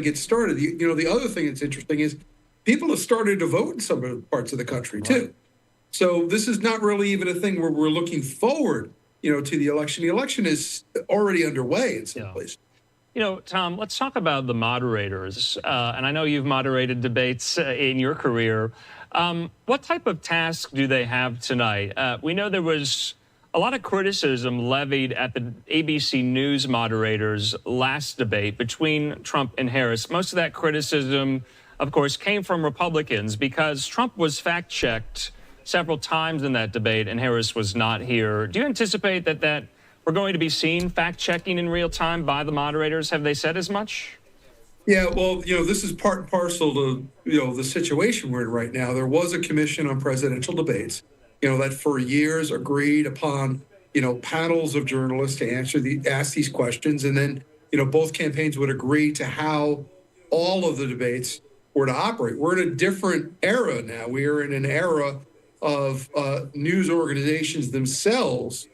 get started. The other thing that's interesting is people have started to vote in some of the parts of the country too. So this is not really even a thing where we're looking forward, to the election. The election is already underway in some places. Tom, let's talk about the moderators. And I know you've moderated debates in your career. What type of task do they have tonight? We know there was a lot of criticism levied at the ABC News moderators last debate between Trump and Harris. Most of that criticism, of course, came from Republicans because Trump was fact-checked several times in that debate and Harris was not here. Do you anticipate that we're going to be seeing fact-checking in real time by the moderators? Have they said as much? Yeah, well, this is part and parcel to, the situation we're in right now. There was a commission on presidential debates, that for years agreed upon, panels of journalists to ask these questions. And then, both campaigns would agree to how all of the debates were to operate. We're in a different era now. We are in an era of news organizations themselves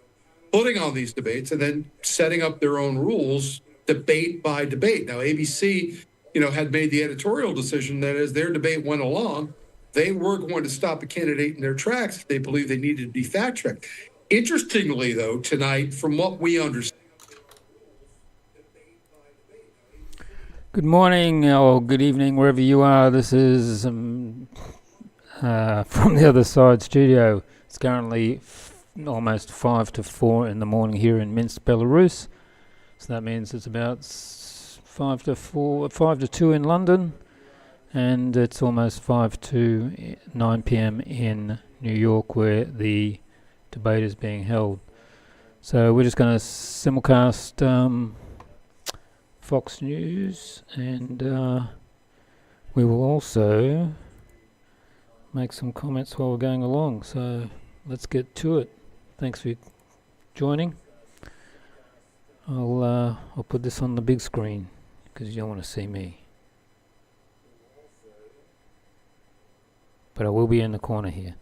putting on these debates and then setting up their own rules debate by debate. Now, ABC, had made the editorial decision that as their debate went along, they were going to stop a candidate in their tracks if they believed they needed to be fact-checked. Interestingly, though, tonight, from what we understand. Good morning or good evening, wherever you are. This is from the other side studio. It's currently almost 5 to 4 in the morning here in Minsk, Belarus. So that means it's about 5 to 2 in London, and it's almost 5 to 9 p.m. in New York, where the debate is being held. So we're just going to simulcast Fox News, and we will also make some comments while we're going along. So let's get to it. Thanks for joining. I'll put this on the big screen because you don't want to see me. But I will be in the corner here.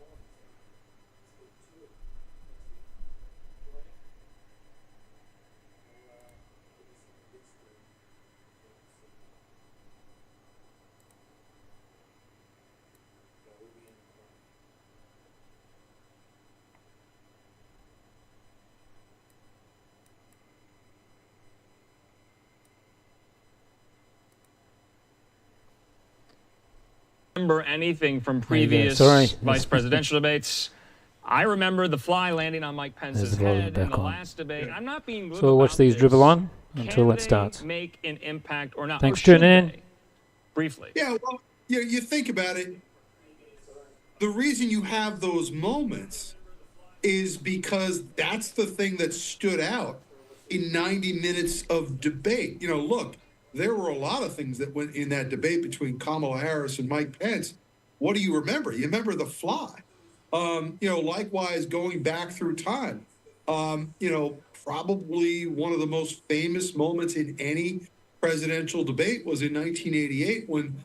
Remember anything from previous vice presidential debates? I remember the fly landing on Mike Pence's head in the last debate. I'm not being glib So we'll watch these dribble on until it starts. Make an impact or not? Thanks for tuning in. Briefly. Yeah, well, you think about it. The reason you have those moments is because that's the thing that stood out in 90 minutes of debate. Look, there were a lot of things that went in that debate between Kamala Harris and Mike Pence. What do you remember? You remember the fly. Likewise, going back through time, probably one of the most famous moments in any presidential debate was in 1988 when,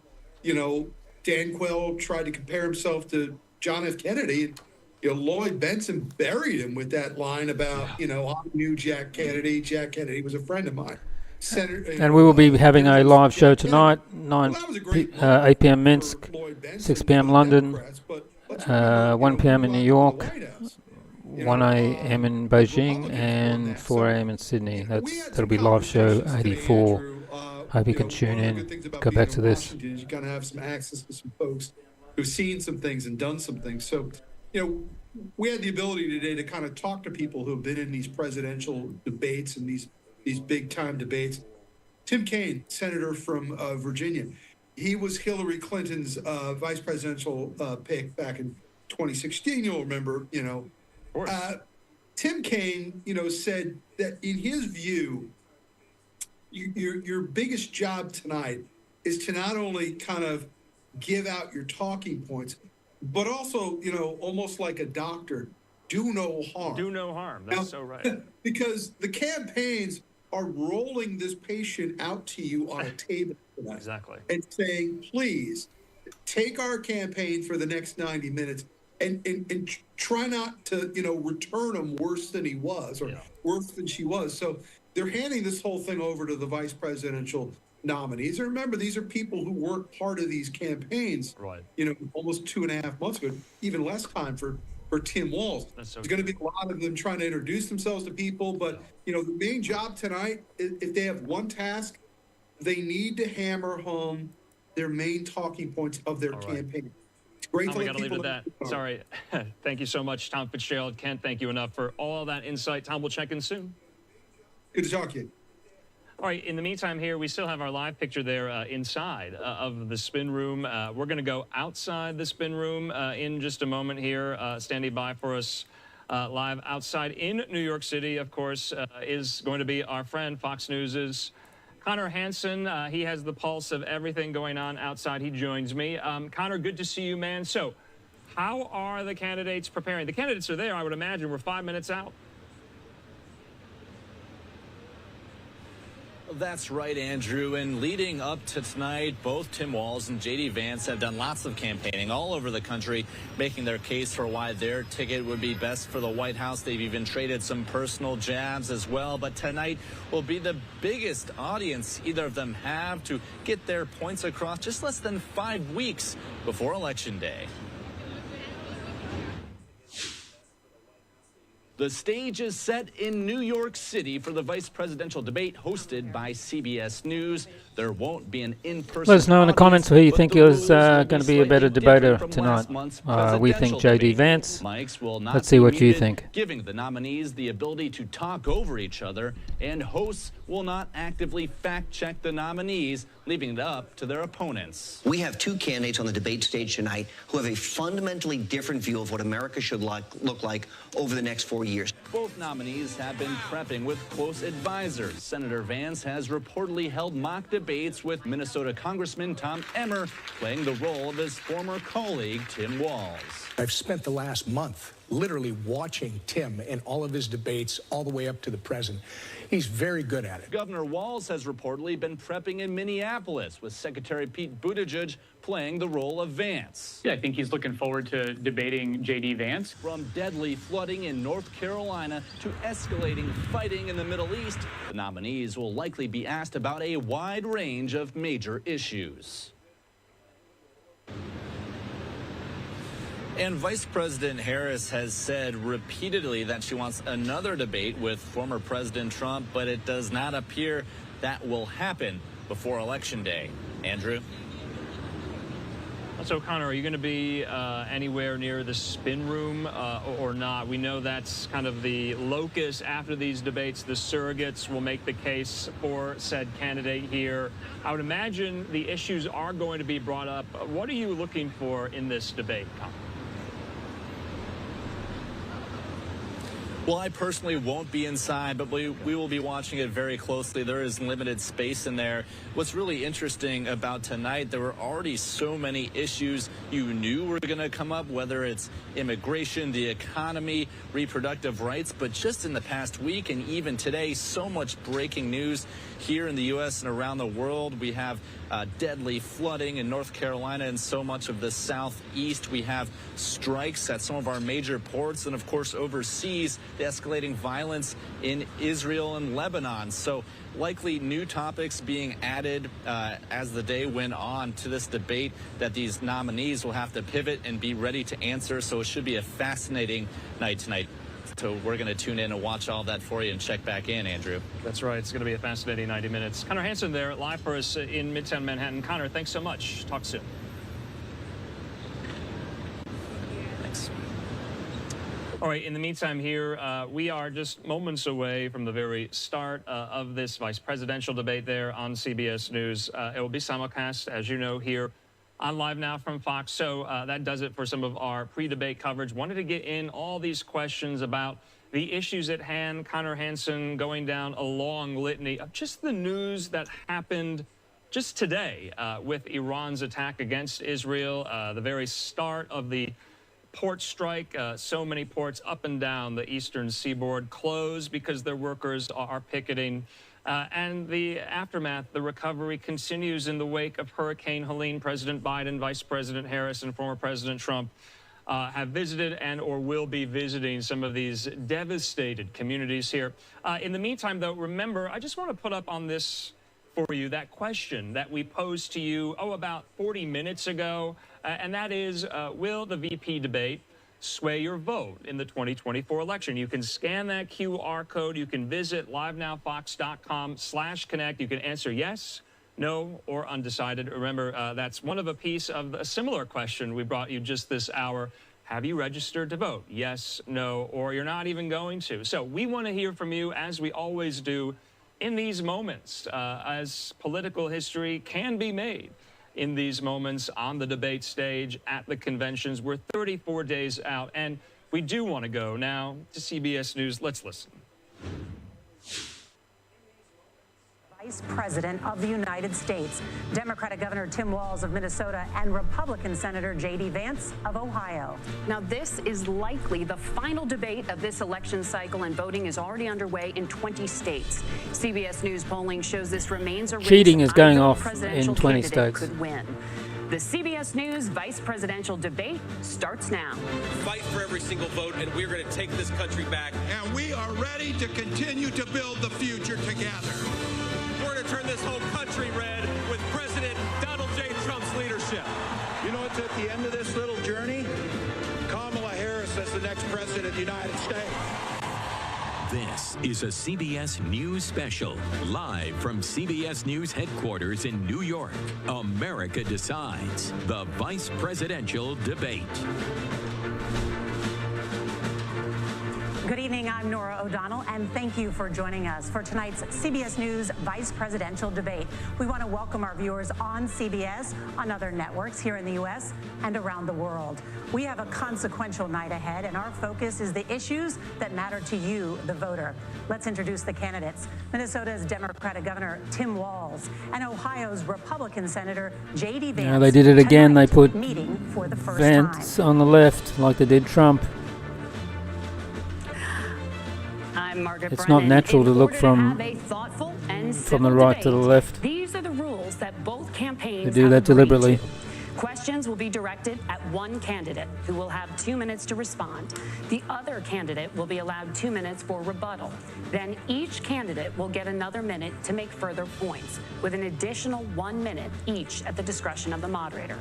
Dan Quayle tried to compare himself to John F. Kennedy. And, Lloyd Benson buried him with that line about, I knew Jack Kennedy. Jack Kennedy was a friend of mine. And we will be having a live show tonight, 8 p.m. Minsk, 6 p.m. London, 1 p.m. in New York, 1 a.m. in Beijing, and 4 a.m. in Sydney. That'll be live show 84. Hope you can tune in. Go back to this. You kind of have some access to some folks who've seen some things and done some things. So, we had the ability today to kind of talk to people who have been in these presidential debates and these big time debates. Tim Kaine, senator from Virginia, he was Hillary Clinton's vice presidential pick back in 2016. You'll remember, Tim Kaine, said that in his view, your biggest job tonight is to not only kind of give out your talking points, but also, almost like a doctor, do no harm. Do no harm. That's so right. Because the campaigns are rolling this patient out to you on a table tonight. Exactly. And saying, please, take our campaign for the next 90 minutes and try not to, return him worse than he was or worse than she was. So they're handing this whole thing over to the vice presidential nominees. And remember, these are people who work part of these campaigns, Right. almost 2.5 months ago, even less time for Tim Walz. That's so There's going to be a lot of them trying to introduce themselves to people. But, the main job tonight, if they have one task, they need to hammer home their main talking points of their campaign. It's great Tom, to we let got to leave people it at that. Sorry. Thank you so much, Tom Fitzgerald. Can't thank you enough for all that insight. Tom, we'll check in soon. Good to talk to you. All right. In the meantime, here we still have our live picture there inside of the spin room. We're going to go outside the spin room in just a moment here. Standing by for us live outside in New York City, of course, is going to be our friend Fox News's Connor Hansen. He has the pulse of everything going on outside. He joins me. Connor, good to see you, man. So how are the candidates preparing? The candidates are there, I would imagine. We're 5 minutes out. That's right, Andrew. And leading up to tonight, both Tim Walz and J.D. Vance have done lots of campaigning all over the country, making their case for why their ticket would be best for the White House. They've even traded some personal jabs as well. But tonight will be the biggest audience either of them have to get their points across just less than 5 weeks before Election Day. The stage is set in New York City for the vice presidential debate hosted by CBS News. There won't be an in-person. Let us know in the comments who you think is going to be a better debater tonight. We think J.D. Vance. Let's see what you think. Giving the nominees the ability to talk over each other, and hosts will not actively fact-check the nominees, leaving it up to their opponents. We have two candidates on the debate stage tonight who have a fundamentally different view of what America should look like over the next 4 years. Both nominees have been prepping with close advisors. Senator Vance has reportedly held mock debates with Minnesota Congressman Tom Emmer, playing the role of his former colleague, Tim Walz. I've spent the last month literally watching Tim in all of his debates all the way up to the present. He's very good at it. Governor Walz has reportedly been prepping in Minneapolis, with Secretary Pete Buttigieg playing the role of Vance. Yeah, I think he's looking forward to debating J.D. Vance. From deadly flooding in North Carolina to escalating fighting in the Middle East, the nominees will likely be asked about a wide range of major issues. And Vice President Harris has said repeatedly that she wants another debate with former President Trump, but it does not appear that will happen before Election Day. Andrew? So, Connor, are you going to be anywhere near the spin room or not? We know that's kind of the locus after these debates. The surrogates will make the case for said candidate here. I would imagine the issues are going to be brought up. What are you looking for in this debate, Connor? Well, I personally won't be inside, but we will be watching it very closely. There is limited space in there. What's really interesting about tonight, there were already so many issues you knew were going to come up, whether it's immigration, the economy, reproductive rights. But just in the past week and even today, so much breaking news here in the U.S. and around the world. We have deadly flooding in North Carolina and so much of the southeast. We have strikes at some of our major ports, and of course overseas, the escalating violence in Israel and Lebanon. So likely new topics being added as the day went on to this debate that these nominees will have to pivot and be ready to answer. So it should be a fascinating night tonight. So we're going to tune in and watch all that for you and check back in, Andrew. That's right. It's going to be a fascinating 90 minutes. Connor Hansen there, live for us in Midtown Manhattan. Connor, thanks so much. Talk soon. Thanks. All right. In the meantime here, we are just moments away from the very start of this vice presidential debate there on CBS News. It will be simulcast, as you know, here on Live Now from Fox. So that does it for some of our pre-debate coverage. Wanted to get in all these questions about the issues at hand. Connor Hansen going down a long litany of just the news that happened just today with Iran's attack against Israel, the very start of the port strike. So many ports up and down the eastern seaboard closed because their workers are picketing. And the aftermath, the recovery continues in the wake of Hurricane Helene. President Biden, Vice President Harris, and former President Trump have visited and or will be visiting some of these devastated communities here. In the meantime, though, remember, I just want to put up on this for you that question that we posed to you, about 40 minutes ago, and that is, will the VP debate sway your vote in the 2024 election? You can scan that QR code. You can visit livenowfox.com/connect. You can answer yes, no, or undecided. Remember, that's one of a piece of a similar question we brought you just this hour. Have you registered to vote? Yes, no, or you're not even going to. So we want to hear from you, as we always do in these moments, as political history can be made in these moments on the debate stage, at the conventions. We're 34 days out, and we do want to go now to CBS News. Let's listen. Vice President of the United States, Democratic Governor Tim Walz of Minnesota and Republican Senator J.D. Vance of Ohio. Now, this is likely the final debate of this election cycle, and voting is already underway in 20 states. CBS News polling shows this remains a race Cheating is going off presidential in 20 candidate states. Could win. The CBS News vice presidential debate starts now. Fight for every single vote, and we're going to take this country back. And we are ready to continue to build the future together. We're going to turn this whole country red with President Donald J. Trump's leadership. You know what's at the end of this little journey? Kamala Harris as the next president of the United States. This is a CBS News special, live from CBS News headquarters in New York. America Decides, the vice presidential debate. Good evening, I'm Nora O'Donnell, and thank you for joining us for tonight's CBS News Vice Presidential Debate. We want to welcome our viewers on CBS, on other networks here in the U.S. and around the world. We have a consequential night ahead, and our focus is the issues that matter to you, the voter. Let's introduce the candidates. Minnesota's Democratic Governor Tim Walz and Ohio's Republican Senator J.D. Vance. Yeah, they did it again. They put meeting for the first Vance time on the left like they did Trump. I'm Margaret It's Brennan. not natural to look In order from have a thoughtful and the civil right to the debate, left. These are the rules that both campaigns They do have that agreed deliberately. to. Questions will be directed at one candidate, who will have 2 minutes to respond. The other candidate will be allowed 2 minutes for rebuttal. Then each candidate will get another minute to make further points, with an additional 1 minute each at the discretion of the moderator.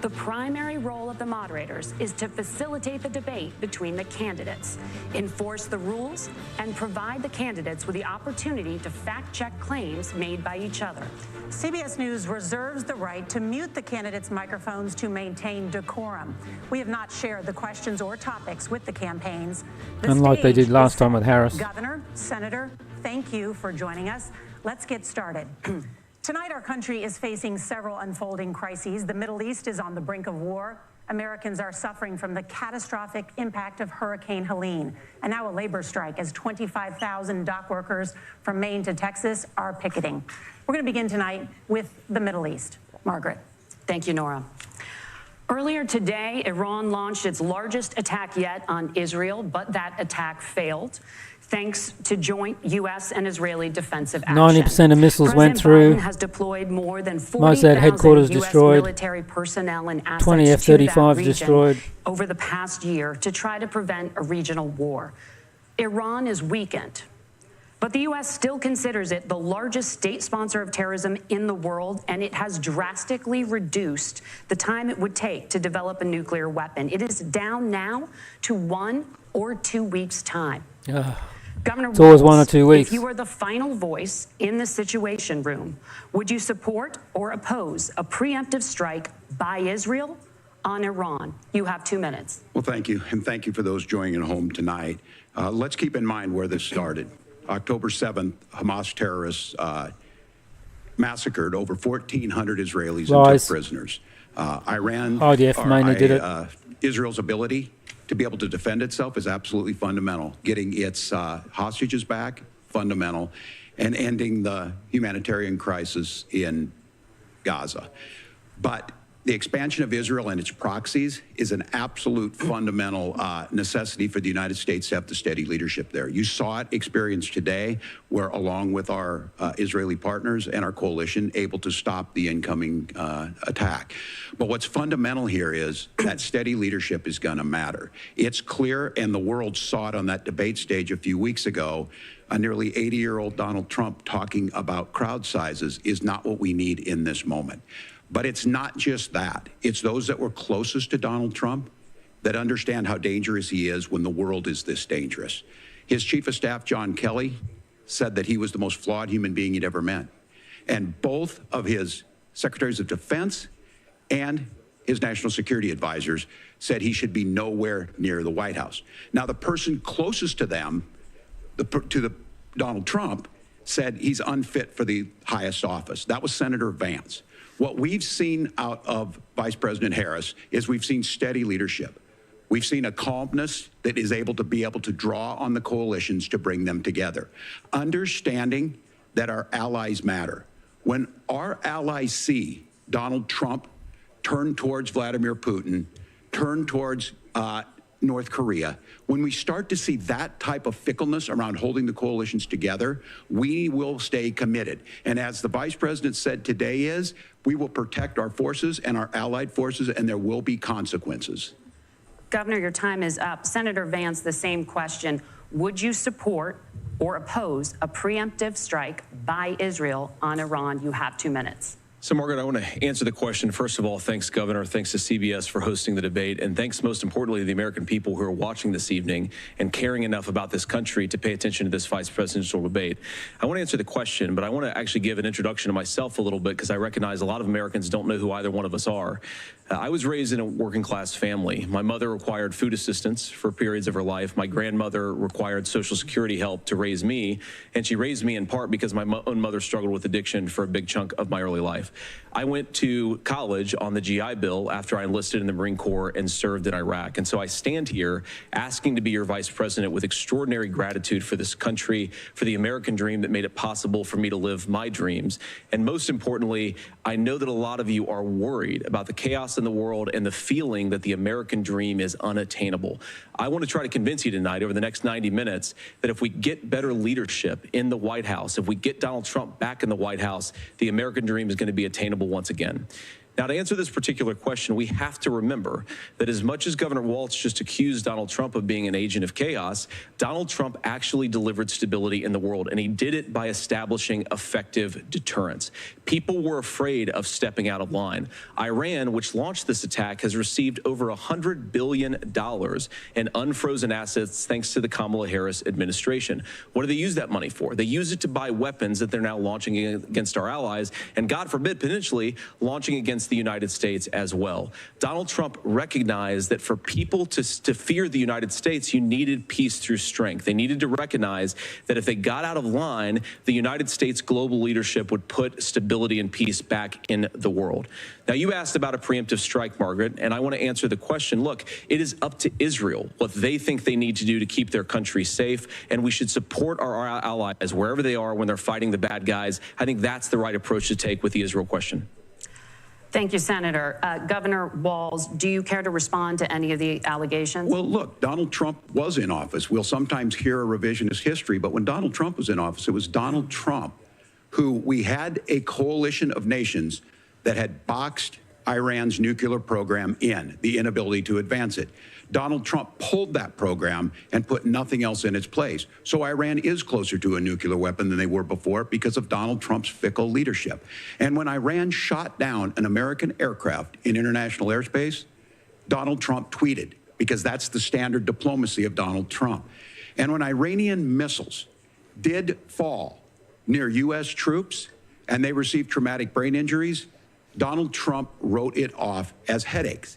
The primary role of the moderators is to facilitate the debate between the candidates, enforce the rules, and provide the candidates with the opportunity to fact-check claims made by each other. CBS News reserves the right to mute the candidates' microphones to maintain decorum. We have not shared the questions or topics with the campaigns. Unlike they did last time with Harris. Governor, Senator, thank you for joining us. Let's get started. Tonight, our country is facing several unfolding crises. The Middle East is on the brink of war. Americans are suffering from the catastrophic impact of Hurricane Helene. And now a labor strike as 25,000 dock workers from Maine to Texas are picketing. We're going to begin tonight with the Middle East. Margaret. Thank you, Nora. Earlier today, Iran launched its largest attack yet on Israel, but that attack failed, thanks to joint U.S. and Israeli defensive action. 90% of missiles went through. Biden has deployed more than Most of that 40,000 headquarters U.S. destroyed. military personnel and assets 20 to that F-35s region destroyed. over the past year to try to prevent a regional war. Iran is weakened, but the U.S. still considers it the largest state sponsor of terrorism in the world, and it has drastically reduced the time it would take to develop a nuclear weapon. It is down now to 1 or 2 weeks' time. Governor It's always Waltz, 1 or 2 weeks. if you were the final voice in the Situation Room, would you support or oppose a preemptive strike by Israel on Iran? You have 2 minutes. Well, thank you. And thank you for those joining at home tonight. Let's keep in mind where this started. October 7th, Hamas terrorists massacred over 1,400 Israelis and took prisoners. Israel's ability to be able to defend itself is absolutely fundamental. Getting its hostages back, fundamental, and ending the humanitarian crisis in Gaza. But the expansion of Israel and its proxies is an absolute fundamental necessity for the United States to have the steady leadership there. You saw it experienced today, where along with our Israeli partners and our coalition, able to stop the incoming attack. But what's fundamental here is that steady leadership is going to matter. It's clear, and the world saw it on that debate stage a few weeks ago. A nearly 80-year-old Donald Trump talking about crowd sizes is not what we need in this moment. But it's not just that. It's those that were closest to Donald Trump that understand how dangerous he is when the world is this dangerous. His chief of staff, John Kelly, said that he was the most flawed human being he'd ever met. And both of his secretaries of defense and his national security advisors said he should be nowhere near the White House. Now, the person closest to them, Donald Trump, said he's unfit for the highest office. That was Senator Vance. What we've seen out of Vice President Harris is we've seen steady leadership. We've seen a calmness that is able to draw on the coalitions to bring them together. Understanding that our allies matter. When our allies see Donald Trump turn towards Vladimir Putin, turn towards North Korea, when we start to see that type of fickleness around holding the coalitions together, we will stay committed. And as the vice president said today we will protect our forces and our allied forces, and there will be consequences. Governor, your time is up. Senator Vance, the same question. Would you support or oppose a preemptive strike by Israel on Iran? You have 2 minutes. So, Margaret, I want to answer the question. First of all, thanks, Governor. Thanks to CBS for hosting the debate. And thanks, most importantly, to the American people who are watching this evening and caring enough about this country to pay attention to this vice presidential debate. I want to answer the question, but I want to actually give an introduction to myself a little bit, because I recognize a lot of Americans don't know who either one of us are. I was raised in a working class family. My mother required food assistance for periods of her life. My grandmother required Social Security help to raise me. And she raised me in part because my own mother struggled with addiction for a big chunk of my early life. I went to college on the GI Bill after I enlisted in the Marine Corps and served in Iraq. And so I stand here asking to be your vice president with extraordinary gratitude for this country, for the American dream that made it possible for me to live my dreams. And most importantly, I know that a lot of you are worried about the chaos in the world and the feeling that the American dream is unattainable. I want to try to convince you tonight over the next 90 minutes that if we get better leadership in the White House, if we get Donald Trump back in the White House, the American dream is going to be attainable once again. Now, to answer this particular question, we have to remember that as much as Governor Waltz just accused Donald Trump of being an agent of chaos, Donald Trump actually delivered stability in the world, and he did it by establishing effective deterrence. People were afraid of stepping out of line. Iran, which launched this attack, has received over $100 billion in unfrozen assets thanks to the Kamala Harris administration. What do they use that money for? They use it to buy weapons that they're now launching against our allies, and God forbid, potentially launching against the United States as well. Donald Trump recognized that for people to fear the United States, you needed peace through strength. They needed to recognize that if they got out of line, the United States global leadership would put stability and peace back in the world. Now, you asked about a preemptive strike, Margaret, and I want to answer the question. Look, it is up to Israel what they think they need to do to keep their country safe, and we should support our allies wherever they are when they're fighting the bad guys. I think that's the right approach to take with the Israel question. Thank you, Senator. Governor Walz, do you care to respond to any of the allegations? Well, look, Donald Trump was in office. We'll sometimes hear a revisionist history, but when Donald Trump was in office, it was Donald Trump who we had a coalition of nations that had boxed Iran's nuclear program in, the inability to advance it. Donald Trump pulled that program and put nothing else in its place. So Iran is closer to a nuclear weapon than they were before because of Donald Trump's fickle leadership. And when Iran shot down an American aircraft in international airspace, Donald Trump tweeted, because that's the standard diplomacy of Donald Trump. And when Iranian missiles did fall near U.S. troops and they received traumatic brain injuries, Donald Trump wrote it off as headaches.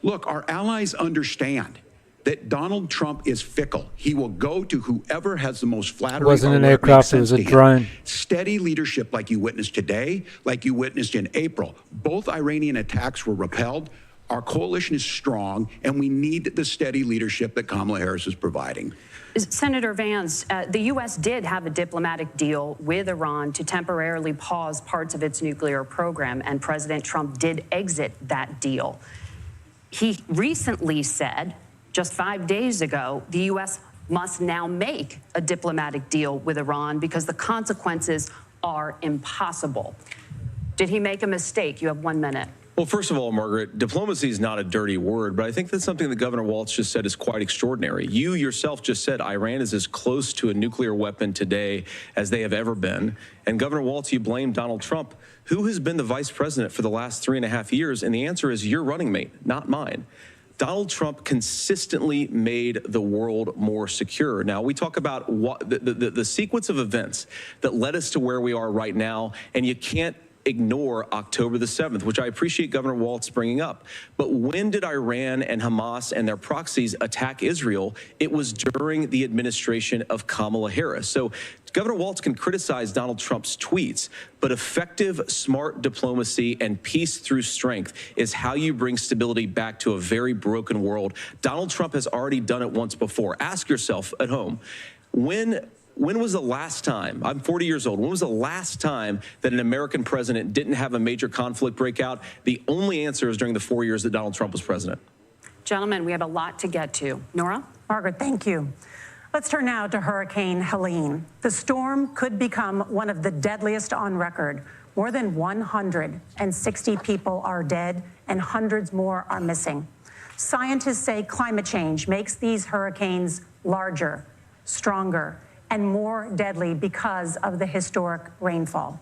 Look, our allies understand that Donald Trump is fickle. He will go to whoever has the most flattering. It wasn't an aircraft, it was a drone. Steady leadership like you witnessed today, like you witnessed in April. Both Iranian attacks were repelled. Our coalition is strong, and we need the steady leadership that Kamala Harris is providing. Senator Vance, the U.S. did have a diplomatic deal with Iran to temporarily pause parts of its nuclear program, and President Trump did exit that deal. He recently said, just 5 days ago, the U.S. must now make a diplomatic deal with Iran because the consequences are impossible. Did he make a mistake? You have 1 minute. Well, first of all, Margaret, diplomacy is not a dirty word, but I think that's something that Governor Waltz just said is quite extraordinary. You yourself just said Iran is as close to a nuclear weapon today as they have ever been. And Governor Waltz, you blame Donald Trump, who has been the vice president for the last 3.5 years. And the answer is your running mate, not mine. Donald Trump consistently made the world more secure. Now, we talk about what the sequence of events that led us to where we are right now, and you can't ignore October the 7th, which I appreciate Governor Waltz bringing up. But when did Iran and Hamas and their proxies attack Israel? It was during the administration of Kamala Harris. So Governor Waltz can criticize Donald Trump's tweets, but effective, smart diplomacy and peace through strength is how you bring stability back to a very broken world. Donald Trump has already done it once before. Ask yourself at home, when was the last time, I'm 40 years old, when was the last time that an American president didn't have a major conflict break out? The only answer is during the 4 years that Donald Trump was president. Gentlemen, we have a lot to get to. Nora? Margaret, thank you. Let's turn now to Hurricane Helene. The storm could become one of the deadliest on record. More than 160 people are dead and hundreds more are missing. Scientists say climate change makes these hurricanes larger, stronger, and more deadly because of the historic rainfall.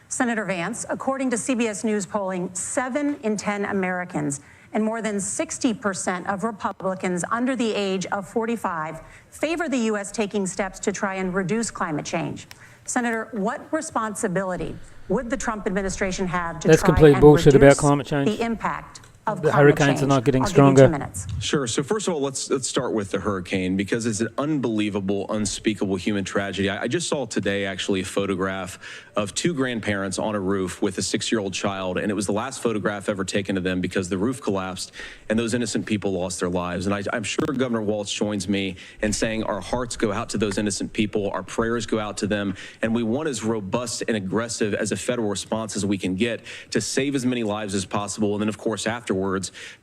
Senator Vance, according to CBS News polling, 7 in 10 Americans and more than 60% of Republicans under the age of 45 favor the U.S. taking steps to try and reduce climate change. Senator, what responsibility would the Trump administration have to try complete and bullshit reduce about climate change. the impact of The climate hurricanes change? are not getting I'll stronger. Give you 2 minutes. Sure. So first of all, let's start with the hurricane because it's an unbelievable, unspeakable human tragedy. I just saw today actually a photograph of 2 grandparents on a roof with a 6-year-old child, and it was the last photograph ever taken of them because the roof collapsed and those innocent people lost their lives. And I'm sure Governor Waltz joins me in saying our hearts go out to those innocent people, our prayers go out to them, and we want as robust and aggressive as a federal response as we can get to save as many lives as possible, and then of course afterwards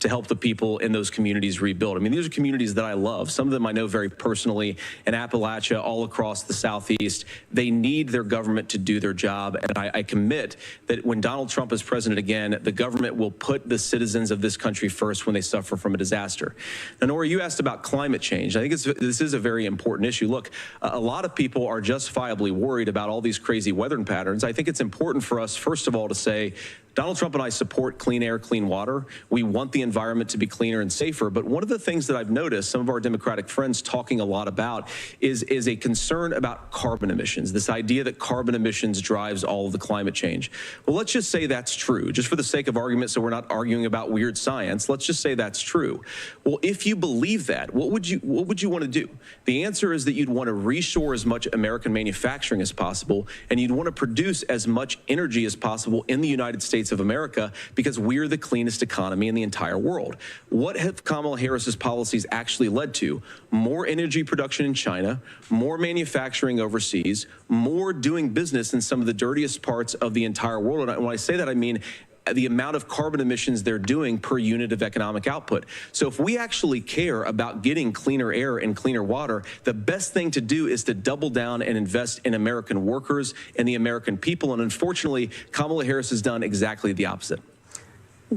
to help the people in those communities rebuild. I mean, these are communities that I love. Some of them I know very personally in Appalachia, all across the Southeast. They need their government to do their job. And I commit that when Donald Trump is president again, the government will put the citizens of this country first when they suffer from a disaster. Now, Nora, you asked about climate change. I think this is a very important issue. Look, a lot of people are justifiably worried about all these crazy weather patterns. I think it's important for us, first of all, to say Donald Trump and I support clean air, clean water. We want the environment to be cleaner and safer. But one of the things that I've noticed some of our Democratic friends talking a lot about is a concern about carbon emissions, this idea that carbon emissions drives all of the climate change. Well, let's just say that's true, just for the sake of argument, so we're not arguing about weird science. Let's just say that's true. Well, if you believe that, what would you want to do? The answer is that you'd want to reshore as much American manufacturing as possible, and you'd want to produce as much energy as possible in the United States of America because we're the cleanest economy in the entire world. What have Kamala Harris's policies actually led to? More energy production in China, more manufacturing overseas, more doing business in some of the dirtiest parts of the entire world. And when I say that, I mean the amount of carbon emissions they're doing per unit of economic output. So if we actually care about getting cleaner air and cleaner water, the best thing to do is to double down and invest in American workers and the American people. And unfortunately, Kamala Harris has done exactly the opposite.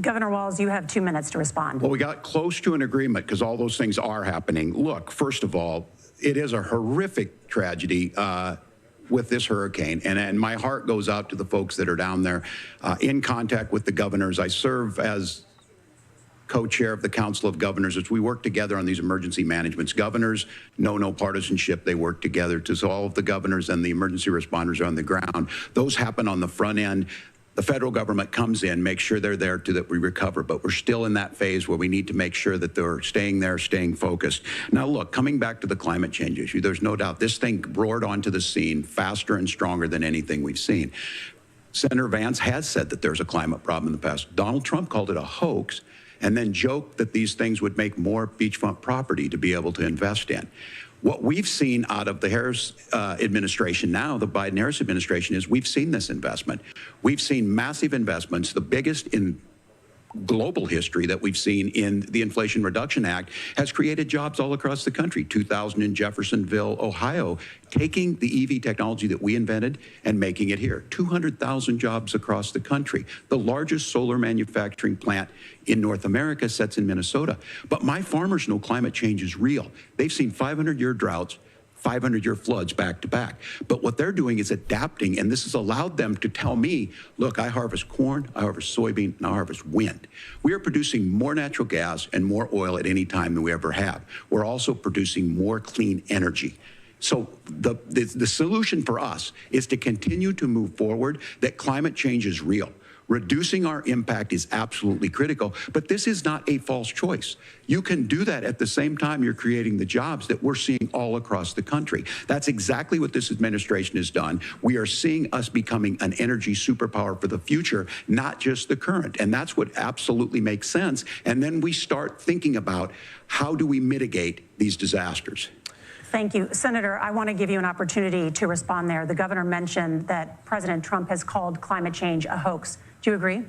Governor Walz, you have 2 minutes to respond. Well, we got close to an agreement because all those things are happening. Look, first of all, it is a horrific tragedy with this hurricane. And my heart goes out to the folks that are down there in contact with the governors. I serve as co-chair of the Council of Governors as we work together on these emergency managements. Governors know no partisanship. They work together to solve the governors and the emergency responders on the ground. Those happen on the front end. The federal government comes in, makes sure they're there that we recover, but we're still in that phase where we need to make sure that they're staying there, staying focused. Now, look, coming back to the climate change issue, there's no doubt this thing roared onto the scene faster and stronger than anything we've seen. Senator Vance has said that there's a climate problem in the past. Donald Trump called it a hoax, and then joke that these things would make more beachfront property to be able to invest in. What we've seen out of the Harris administration now, the Biden-Harris administration, is we've seen this investment. We've seen massive investments, the biggest in global history that we've seen in the Inflation Reduction Act, has created jobs all across the country. 2,000 in Jeffersonville, Ohio, taking the EV technology that we invented and making it here. 200,000 jobs across the country. The largest solar manufacturing plant in North America sits in Minnesota. But my farmers know climate change is real. They've seen 500-year droughts, 500-year floods back to back. But what they're doing is adapting, and this has allowed them to tell me, look, I harvest corn, I harvest soybean, and I harvest wind. We are producing more natural gas and more oil at any time than we ever have. We're also producing more clean energy. So the solution for us is to continue to move forward that climate change is real. Reducing our impact is absolutely critical, but this is not a false choice. You can do that at the same time you're creating the jobs that we're seeing all across the country. That's exactly what this administration has done. We are seeing us becoming an energy superpower for the future, not just the current. And that's what absolutely makes sense. And then we start thinking about how do we mitigate these disasters. Thank you. Senator, I want to give you an opportunity to respond there. The governor mentioned that President Trump has called climate change a hoax. Do you agree?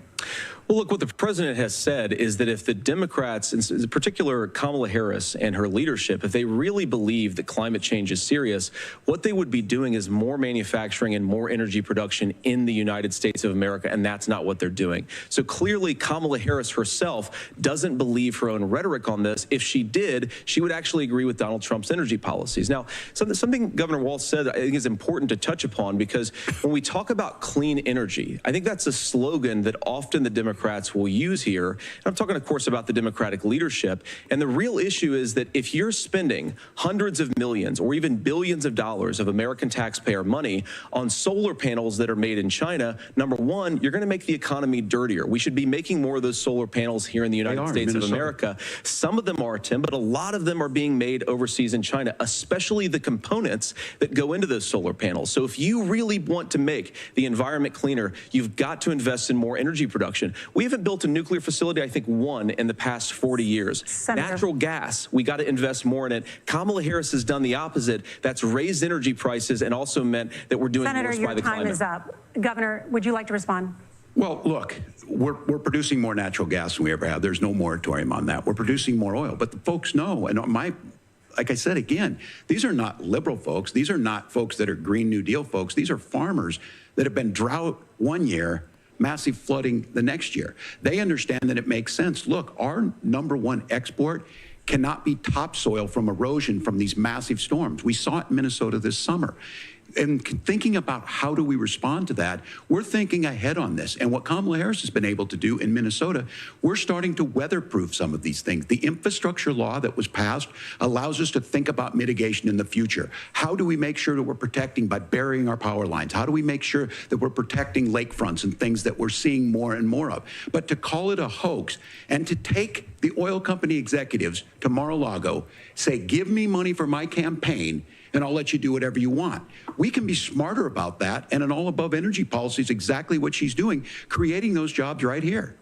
Well, look, what the president has said is that if the Democrats, in particular Kamala Harris and her leadership, if they really believe that climate change is serious, what they would be doing is more manufacturing and more energy production in the United States of America, and that's not what they're doing. So clearly, Kamala Harris herself doesn't believe her own rhetoric on this. If she did, she would actually agree with Donald Trump's energy policies. Now, something Governor Waltz said I think is important to touch upon, because when we talk about clean energy, I think that's a slogan that often the Democrats will use here. And I'm talking, of course, about the Democratic leadership. And the real issue is that if you're spending hundreds of millions or even billions of dollars of American taxpayer money on solar panels that are made in China, number one, you're going to make the economy dirtier. We should be making more of those solar panels here in the United States of America. Some of them are, Tim, but a lot of them are being made overseas in China, especially the components that go into those solar panels. So if you really want to make the environment cleaner, you've got to invest in more energy production. We haven't built a nuclear facility, I think, one in the past 40 years. Senator. Natural gas, we got to invest more in it. Kamala Harris has done the opposite. That's raised energy prices and also meant that we're doing Senator, worse by the climate. Senator, your time is up. Governor, would you like to respond? Well, look, we're producing more natural gas than we ever have. There's no moratorium on that. We're producing more oil. But the folks know, and like I said again, these are not liberal folks. These are not folks that are Green New Deal folks. These are farmers that have been drought one year, massive flooding the next year. They understand that it makes sense. Look, our number one export cannot be topsoil from erosion from these massive storms. We saw it in Minnesota this summer. And thinking about how do we respond to that, we're thinking ahead on this. And what Kamala Harris has been able to do in Minnesota, we're starting to weatherproof some of these things. The infrastructure law that was passed allows us to think about mitigation in the future. How do we make sure that we're protecting by burying our power lines? How do we make sure that we're protecting lakefronts and things that we're seeing more and more of? But to call it a hoax and to take the oil company executives to Mar-a-Lago, say, give me money for my campaign, and I'll let you do whatever you want. We can be smarter about that, and an all-above energy policy is exactly what she's doing, creating those jobs right here.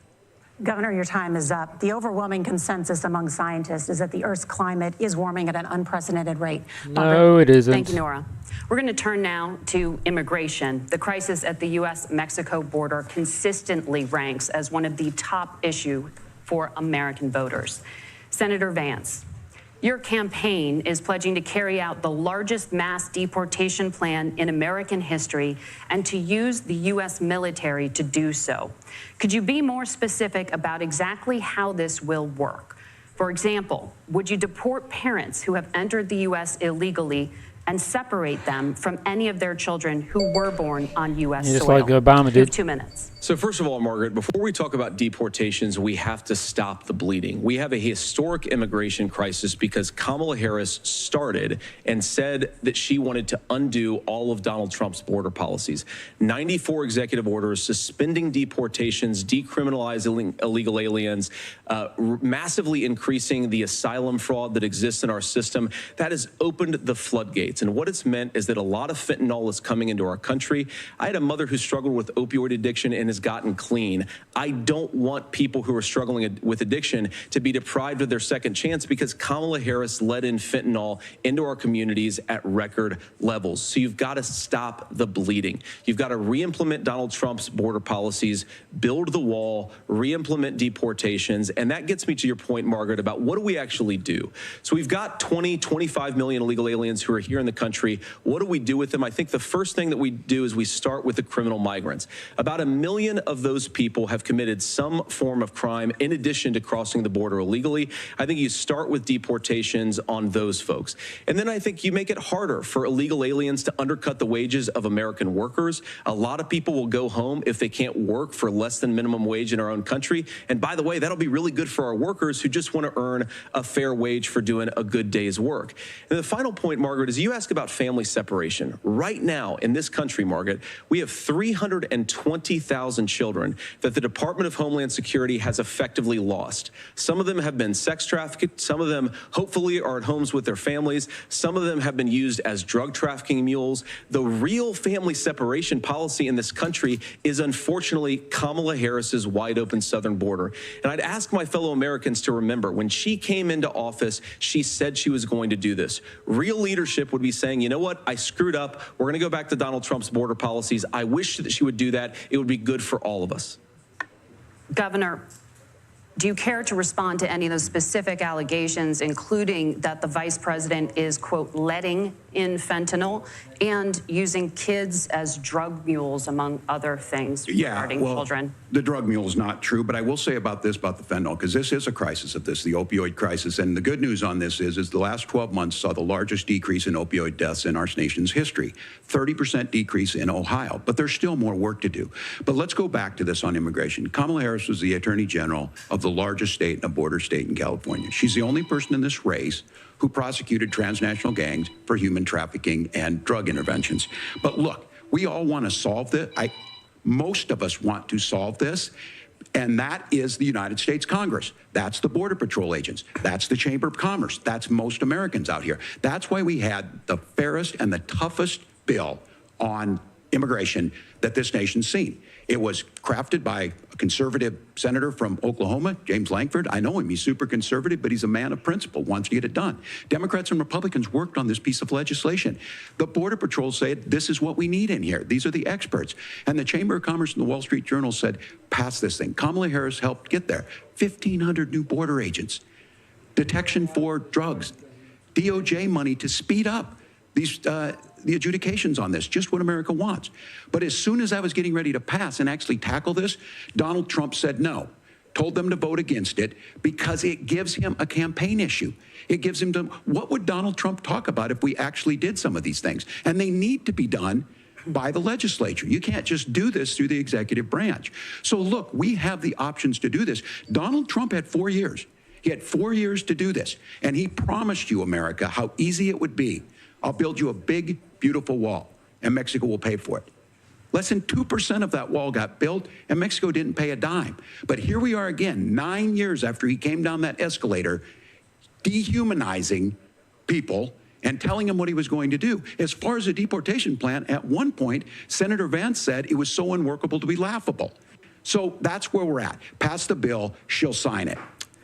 Governor, your time is up. The overwhelming consensus among scientists is that the Earth's climate is warming at an unprecedented rate. No, it isn't. Thank you, Nora. We're going to turn now to immigration. The crisis at the U.S.-Mexico border consistently ranks as one of the top issues for American voters. Senator Vance, your campaign is pledging to carry out the largest mass deportation plan in American history and to use the U.S. military to do so. Could you be more specific about exactly how this will work? For example, would you deport parents who have entered the U.S. illegally and separate them from any of their children who were born on U.S. soil? Just like Obama did. You have 2 minutes. So first of all, Margaret, before we talk about deportations, we have to stop the bleeding. We have a historic immigration crisis because Kamala Harris started and said that she wanted to undo all of Donald Trump's border policies. 94 executive orders, suspending deportations, decriminalizing illegal aliens, massively increasing the asylum fraud that exists in our system. That has opened the floodgates. And what it's meant is that a lot of fentanyl is coming into our country. I had a mother who struggled with opioid addiction and has gotten clean. I don't want people who are struggling with addiction to be deprived of their second chance because Kamala Harris let in fentanyl into our communities at record levels. So you've got to stop the bleeding. You've got to re-implement Donald Trump's border policies, build the wall, re-implement deportations. And that gets me to your point, Margaret, about what do we actually do? So we've got 25 million illegal aliens who are here in the country. What do we do with them? I think the first thing that we do is we start with the criminal migrants. About 1 million of those people have committed some form of crime in addition to crossing the border illegally. I think you start with deportations on those folks. And then I think you make it harder for illegal aliens to undercut the wages of American workers. A lot of people will go home if they can't work for less than minimum wage in our own country. And by the way, that'll be really good for our workers who just want to earn a fair wage for doing a good day's work. And the final point, Margaret, is you ask about family separation. Right now in this country, Margaret, we have 320,000 children that the Department of Homeland Security has effectively lost. Some of them have been sex trafficked. Some of them hopefully are at homes with their families. Some of them have been used as drug trafficking mules. The real family separation policy in this country is unfortunately Kamala Harris's wide open southern border. And I'd ask my fellow Americans to remember when she came into office, she said she was going to do this. Real leadership would be saying, you know what, I screwed up. We're going to go back to Donald Trump's border policies. I wish that she would do that. It would be good for all of us. Governor, do you care to respond to any of those specific allegations, including that the vice president is, quote, letting in fentanyl and using kids as drug mules, among other things regarding children? The drug mule is not true, but I will say about the fentanyl, because this is a crisis of this, the opioid crisis. And the good news on this is the last 12 months saw the largest decrease in opioid deaths in our nation's history, 30% decrease in Ohio. But there's still more work to do. But let's go back to this on immigration. Kamala Harris was the Attorney General of the largest state and a border state in California. She's the only person in this race who prosecuted transnational gangs for human trafficking and drug interventions. But look, we all want to solve this. Most of us want to solve this, and that is the United States Congress. That's the Border Patrol agents. That's the Chamber of Commerce. That's most Americans out here. That's why we had the fairest and the toughest bill on immigration that this nation's seen. It was crafted by a conservative senator from Oklahoma, James Lankford. I know him. He's super conservative, but he's a man of principle, wants to get it done. Democrats and Republicans worked on this piece of legislation. The Border Patrol said, this is what we need in here. These are the experts. And the Chamber of Commerce and the Wall Street Journal said, pass this thing. Kamala Harris helped get there. 1,500 new border agents, detection for drugs, DOJ money to speed up these the adjudications on this, just what America wants. But as soon as I was getting ready to pass and actually tackle this, Donald Trump said no, told them to vote against it because it gives him a campaign issue. It gives him to, what would Donald Trump talk about if we actually did some of these things? And they need to be done by the legislature. You can't just do this through the executive branch. So look, we have the options to do this. Donald Trump had 4 years. He had 4 years to do this. And he promised you, America, how easy it would be. I'll build you a big, beautiful wall, and Mexico will pay for it. Less than 2% of that wall got built, and Mexico didn't pay a dime. But here we are again, 9 years after he came down that escalator, dehumanizing people and telling them what he was going to do. As far as the deportation plan, at one point, Senator Vance said it was so unworkable to be laughable. So that's where we're at. Pass the bill, she'll sign it.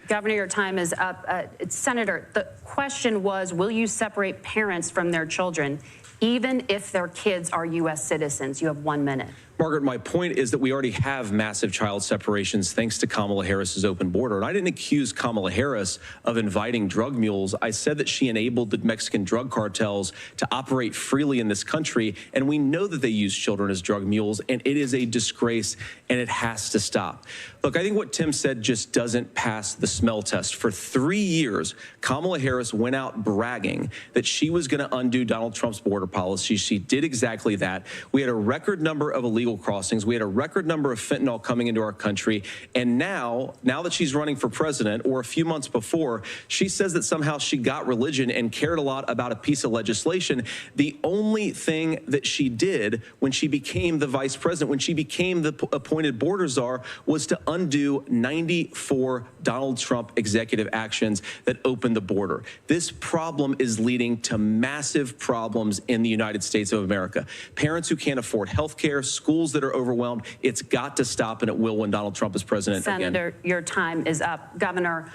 Governor, your time is up. Senator, the question was, will you separate parents from their children, even if their kids are U.S. citizens? You have 1 minute. Margaret, my point is that we already have massive child separations thanks to Kamala Harris's open border. And I didn't accuse Kamala Harris of inviting drug mules. I said that she enabled the Mexican drug cartels to operate freely in this country. And we know that they use children as drug mules, and it is a disgrace, and it has to stop. Look, I think what Tim said just doesn't pass the smell test. For 3 years, Kamala Harris went out bragging that she was going to undo Donald Trump's border policy. She did exactly that. We had a record number of illegal crossings. We had a record number of fentanyl coming into our country. And now that she's running for president, or a few months before, she says that somehow she got religion and cared a lot about a piece of legislation. The only thing that she did when she became the vice president, when she became the appointed border czar, was to undo 94 Donald Trump executive actions that opened the border. This problem is leading to massive problems in the United States of America. Parents who can't afford health care, schools schools that are overwhelmed. It's got to stop, and it will when Donald Trump is president again. Senator, your time is up. Governor,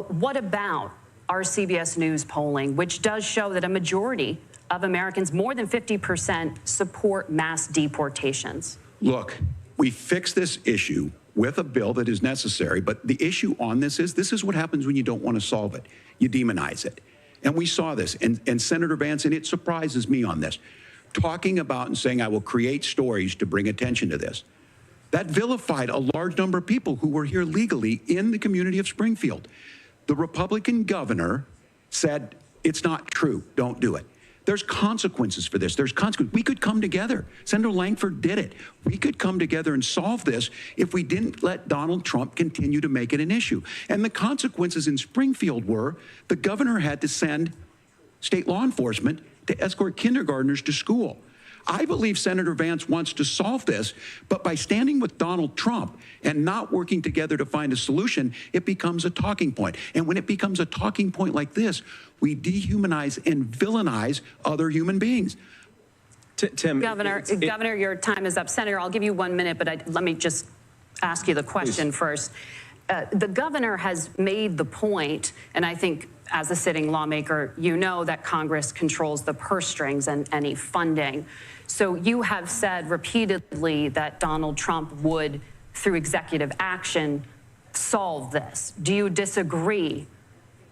what about our CBS News polling, which does show that a majority of Americans, more than 50%, support mass deportations? Look, we fix this issue with a bill that is necessary, but the issue on this is what happens when you don't want to solve it. You demonize it. And we saw this, and Senator Vance, and it surprises me on this, talking about and saying, I will create stories to bring attention to this. That vilified a large number of people who were here legally in the community of Springfield. The Republican governor said, it's not true, don't do it. There's consequences for this. There's consequences. We could come together. Senator Langford did it. We could come together and solve this if we didn't let Donald Trump continue to make it an issue. And the consequences in Springfield were the governor had to send state law enforcement to escort kindergartners to school. I believe Senator Vance wants to solve this, but by standing with Donald Trump and not working together to find a solution, it becomes a talking point. And when it becomes a talking point like this, we dehumanize and villainize other human beings. Tim, Governor, your time is up. Senator, I'll give you 1 minute, but let me just ask you the question first. The governor has made the point, and I think as a sitting lawmaker, you know that Congress controls the purse strings and any funding. So you have said repeatedly that Donald Trump would, through executive action, solve this. Do you disagree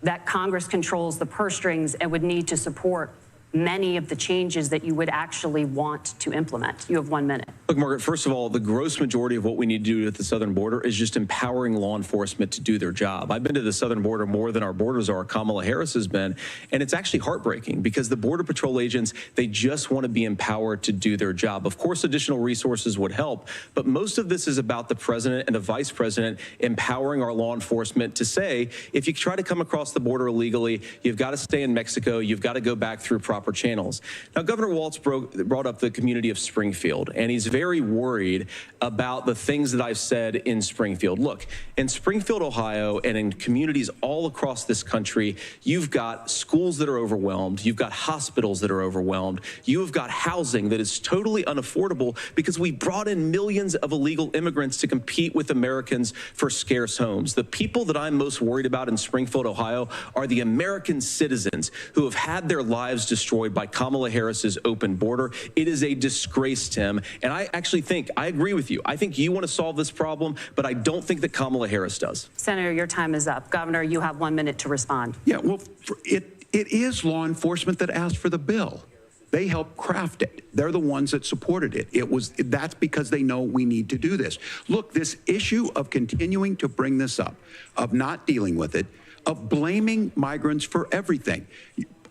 that Congress controls the purse strings and would need to support many of the changes that you would actually want to implement? You have 1 minute. Look, Margaret, first of all, the gross majority of what we need to do at the southern border is just empowering law enforcement to do their job. I've been to the southern border more than our borders are. Kamala Harris has been, and it's actually heartbreaking because the Border Patrol agents, they just want to be empowered to do their job. Of course, additional resources would help, but most of this is about the president and the vice president empowering our law enforcement to say, if you try to come across the border illegally, you've got to stay in Mexico, you've got to go back through proper channels. Now, Governor Waltz brought up the community of Springfield, and he's very worried about the things that I've said in Springfield. Look, in Springfield, Ohio, and in communities all across this country, you've got schools that are overwhelmed, you've got hospitals that are overwhelmed, you've got housing that is totally unaffordable because we brought in millions of illegal immigrants to compete with Americans for scarce homes. The people that I'm most worried about in Springfield, Ohio, are the American citizens who have had their lives destroyed by Kamala Harris's open border. It is a disgrace, Tim. And I actually think, I agree with you. I think you want to solve this problem, but I don't think that Kamala Harris does. Senator, your time is up. Governor, you have 1 minute to respond. Yeah, well, it is law enforcement that asked for the bill. They helped craft it. They're the ones that supported it. That's because they know we need to do this. Look, this issue of continuing to bring this up, of not dealing with it, of blaming migrants for everything.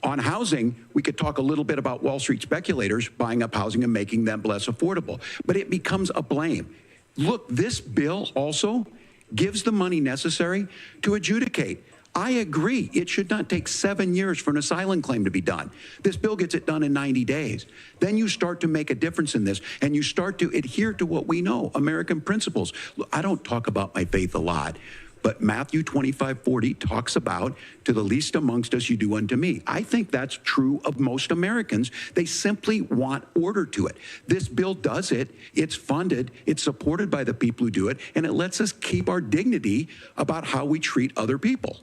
On housing, we could talk a little bit about Wall Street speculators buying up housing and making them less affordable, but it becomes a blame. Look, this bill also gives the money necessary to adjudicate. I agree. It should not take 7 years for an asylum claim to be done. This bill gets it done in 90 days. Then you start to make a difference in this, and you start to adhere to what we know, American principles. Look, I don't talk about my faith a lot, but Matthew 25:40 talks about, to the least amongst us you do unto me. I think that's true of most Americans. They simply want order to it. This bill does it. It's funded. It's supported by the people who do it. And it lets us keep our dignity about how we treat other people.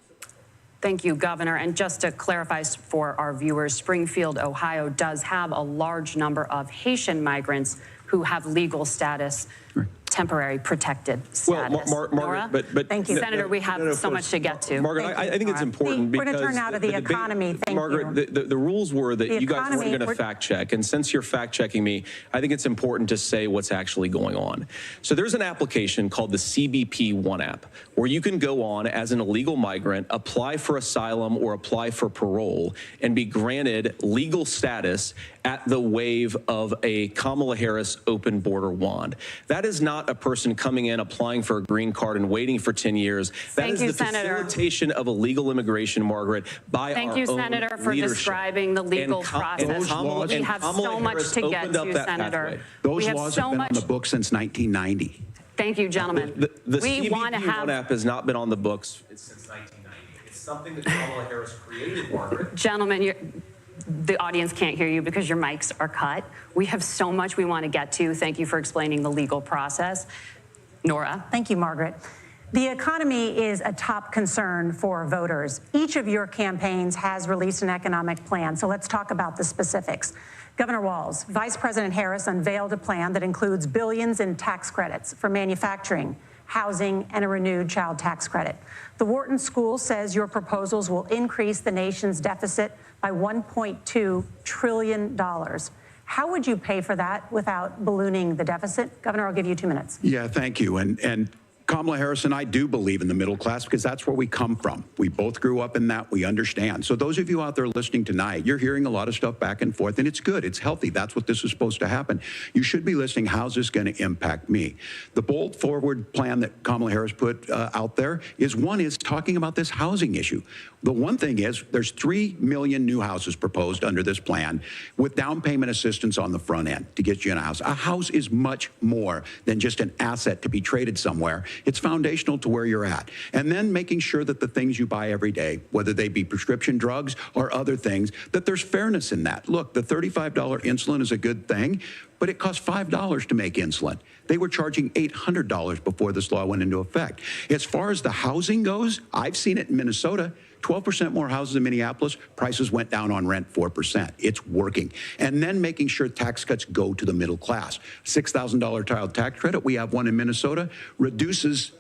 Thank you, Governor. And just to clarify for our viewers, Springfield, Ohio does have a large number of Haitian migrants who have legal status. Temporary protected status. Well, Margaret, but thank you, Senator. We have so much to get to. Margaret, I think it's important because we're going to turn out of the economy. Thank Margaret, you. the rules were that you guys weren't going to fact check, and since you're fact checking me, I think it's important to say what's actually going on. So there's an application called the CBP One app, where you can go on as an illegal migrant, apply for asylum or apply for parole, and be granted legal status at the wave of a Kamala Harris open border wand. That is not a person coming in, applying for a green card and waiting for 10 years. That is the facilitation of illegal immigration, Margaret, by our own Thank you, Senator, for describing the legal process. We have so much to get to, Senator. Those laws have been on the books since 1990. Thank you, gentlemen. The CBP One app has not been on the books since 1990. It's something that Kamala Harris created, Margaret. Gentlemen, the audience can't hear you because your mics are cut. We have so much we want to get to. Thank you for explaining the legal process. Nora. Thank you, Margaret. The economy is a top concern for voters. Each of your campaigns has released an economic plan, so let's talk about the specifics. Governor Waltz, Vice President Harris unveiled a plan that includes billions in tax credits for manufacturing, housing, and a renewed child tax credit. The Wharton School says your proposals will increase the nation's deficit by $1.2 trillion. How would you pay for that without ballooning the deficit? Governor, I'll give you 2 minutes. Yeah, thank you. And Kamala Harris and I do believe in the middle class because that's where we come from. We both grew up in that. We understand. So those of you out there listening tonight, you're hearing a lot of stuff back and forth, and it's good. It's healthy. That's what this is supposed to happen. You should be listening. How's this going to impact me? The bold forward plan that Kamala Harris put out there is talking about this housing issue. The one thing is there's 3 million new houses proposed under this plan with down payment assistance on the front end to get you in a house. A house is much more than just an asset to be traded somewhere. It's foundational to where you're at. And then making sure that the things you buy every day, whether they be prescription drugs or other things, that there's fairness in that. Look, the $35 insulin is a good thing, but it costs $5 to make insulin. They were charging $800 before this law went into effect. As far as the housing goes, I've seen it in Minnesota. 12% more houses in Minneapolis, prices went down on rent 4%. It's working. And then making sure tax cuts go to the middle class. $6,000 child tax credit, we have one in Minnesota, reduces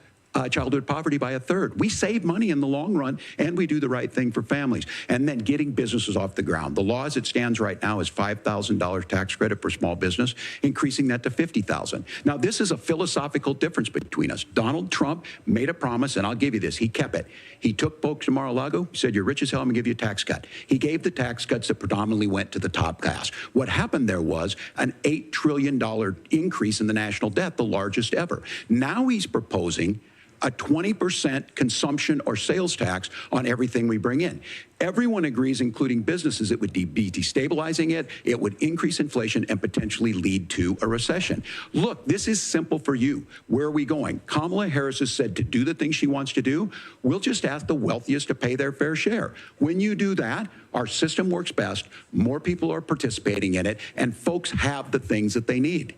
childhood poverty by 1/3. We save money in the long run, and we do the right thing for families. And then getting businesses off the ground. The law as it stands right now is $5,000 tax credit for small business, increasing that to $50,000. Now, this is a philosophical difference between us. Donald Trump made a promise, and I'll give you this. He kept it. He took folks to Mar-a-Lago, said, you're rich as hell, I'm going to give you a tax cut. He gave the tax cuts that predominantly went to the top class. What happened there was an $8 trillion increase in the national debt, the largest ever. Now he's proposing a 20% consumption or sales tax on everything we bring in. Everyone agrees, including businesses, it would be destabilizing it, it would increase inflation and potentially lead to a recession. Look, this is simple for you. Where are we going? Kamala Harris has said to do the things she wants to do, we'll just ask the wealthiest to pay their fair share. When you do that, our system works best, more people are participating in it, and folks have the things that they need.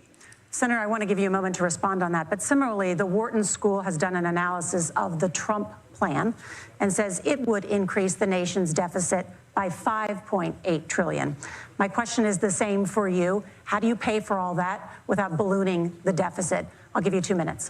Senator, I want to give you a moment to respond on that. But similarly, the Wharton School has done an analysis of the Trump plan and says it would increase the nation's deficit by $5.8 trillion. My question is the same for you. How do you pay for all that without ballooning the deficit? I'll give you 2 minutes.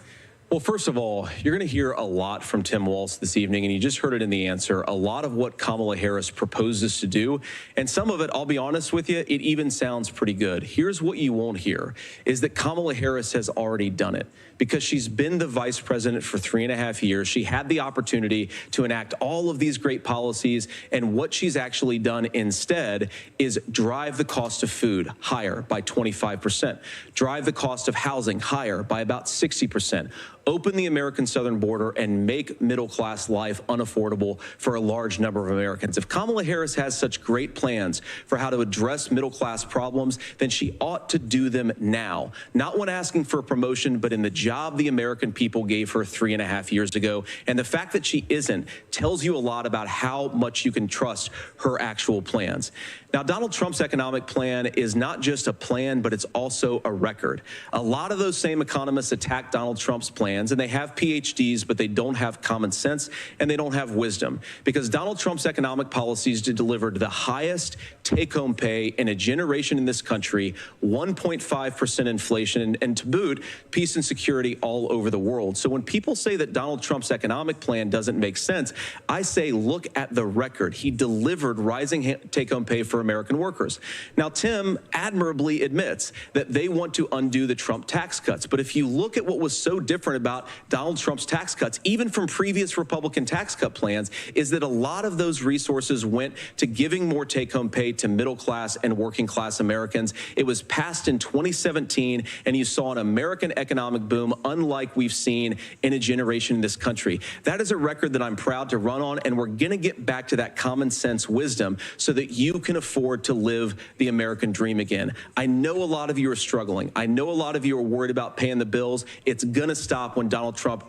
Well, first of all, you're going to hear a lot from Tim Waltz this evening, and you just heard it in the answer, a lot of what Kamala Harris proposes to do. And some of it, I'll be honest with you, it even sounds pretty good. Here's what you won't hear, is that Kamala Harris has already done it. Because she's been the vice president for 3.5 years. She had the opportunity to enact all of these great policies, and what she's actually done instead is drive the cost of food higher by 25%, drive the cost of housing higher by about 60%, open the American southern border and make middle-class life unaffordable for a large number of Americans. If Kamala Harris has such great plans for how to address middle-class problems, then she ought to do them now. Not when asking for a promotion, but in the job the American people gave her 3.5 years ago. And the fact that she isn't tells you a lot about how much you can trust her actual plans. Now, Donald Trump's economic plan is not just a plan, but it's also a record. A lot of those same economists attack Donald Trump's plans, and they have PhDs, but they don't have common sense and they don't have wisdom. Because Donald Trump's economic policies delivered the highest take-home pay in a generation in this country, 1.5% inflation, and to boot, peace and security all over the world. So when people say that Donald Trump's economic plan doesn't make sense, I say look at the record. He delivered rising take-home pay for American workers. Now, Tim admirably admits that they want to undo the Trump tax cuts. But if you look at what was so different about Donald Trump's tax cuts, even from previous Republican tax cut plans, is that a lot of those resources went to giving more take-home pay to middle-class and working-class Americans. It was passed in 2017, and you saw an American economic boom unlike we've seen in a generation in this country. That is a record that I'm proud to run on, and we're going to get back to that common sense wisdom so that you can afford to live the American dream again. I know a lot of you are struggling. I know a lot of you are worried about paying the bills. It's going to stop when Donald Trump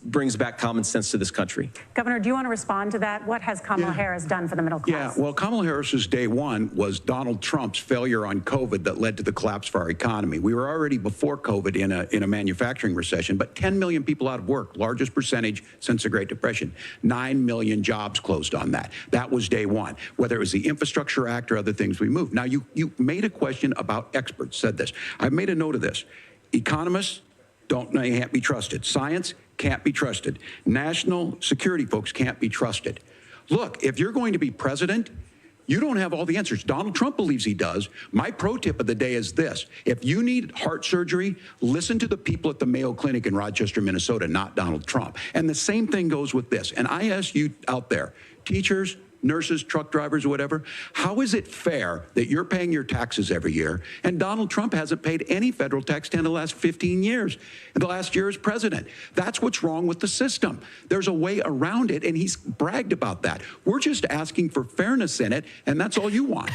brings back common sense to this country. Governor, do you want to respond to that? What has Kamala Harris done for the middle class? Yeah, well, Kamala Harris's day one was Donald Trump's failure on COVID that led to the collapse of our economy. We were already before COVID in a manufacturing recession, but 10 million people out of work, largest percentage since the Great Depression. 9 million jobs closed on that. That was day one. Whether it was the Infrastructure Act or other things we moved. Now, you made a question about experts, said this. I've made a note of this. Economists can't be trusted. Science can't be trusted. National security folks can't be trusted. Look, if you're going to be president, you don't have all the answers. Donald Trump believes he does. My pro tip of the day is this. If you need heart surgery, listen to the people at the Mayo Clinic in Rochester, Minnesota, not Donald Trump. And the same thing goes with this. And I ask you out there, teachers, nurses, truck drivers, whatever, how is it fair that you're paying your taxes every year and Donald Trump hasn't paid any federal tax in the last 15 years, in the last year as president? That's what's wrong with the system. There's a way around it, and he's bragged about that. We're just asking for fairness in it, and that's all you want.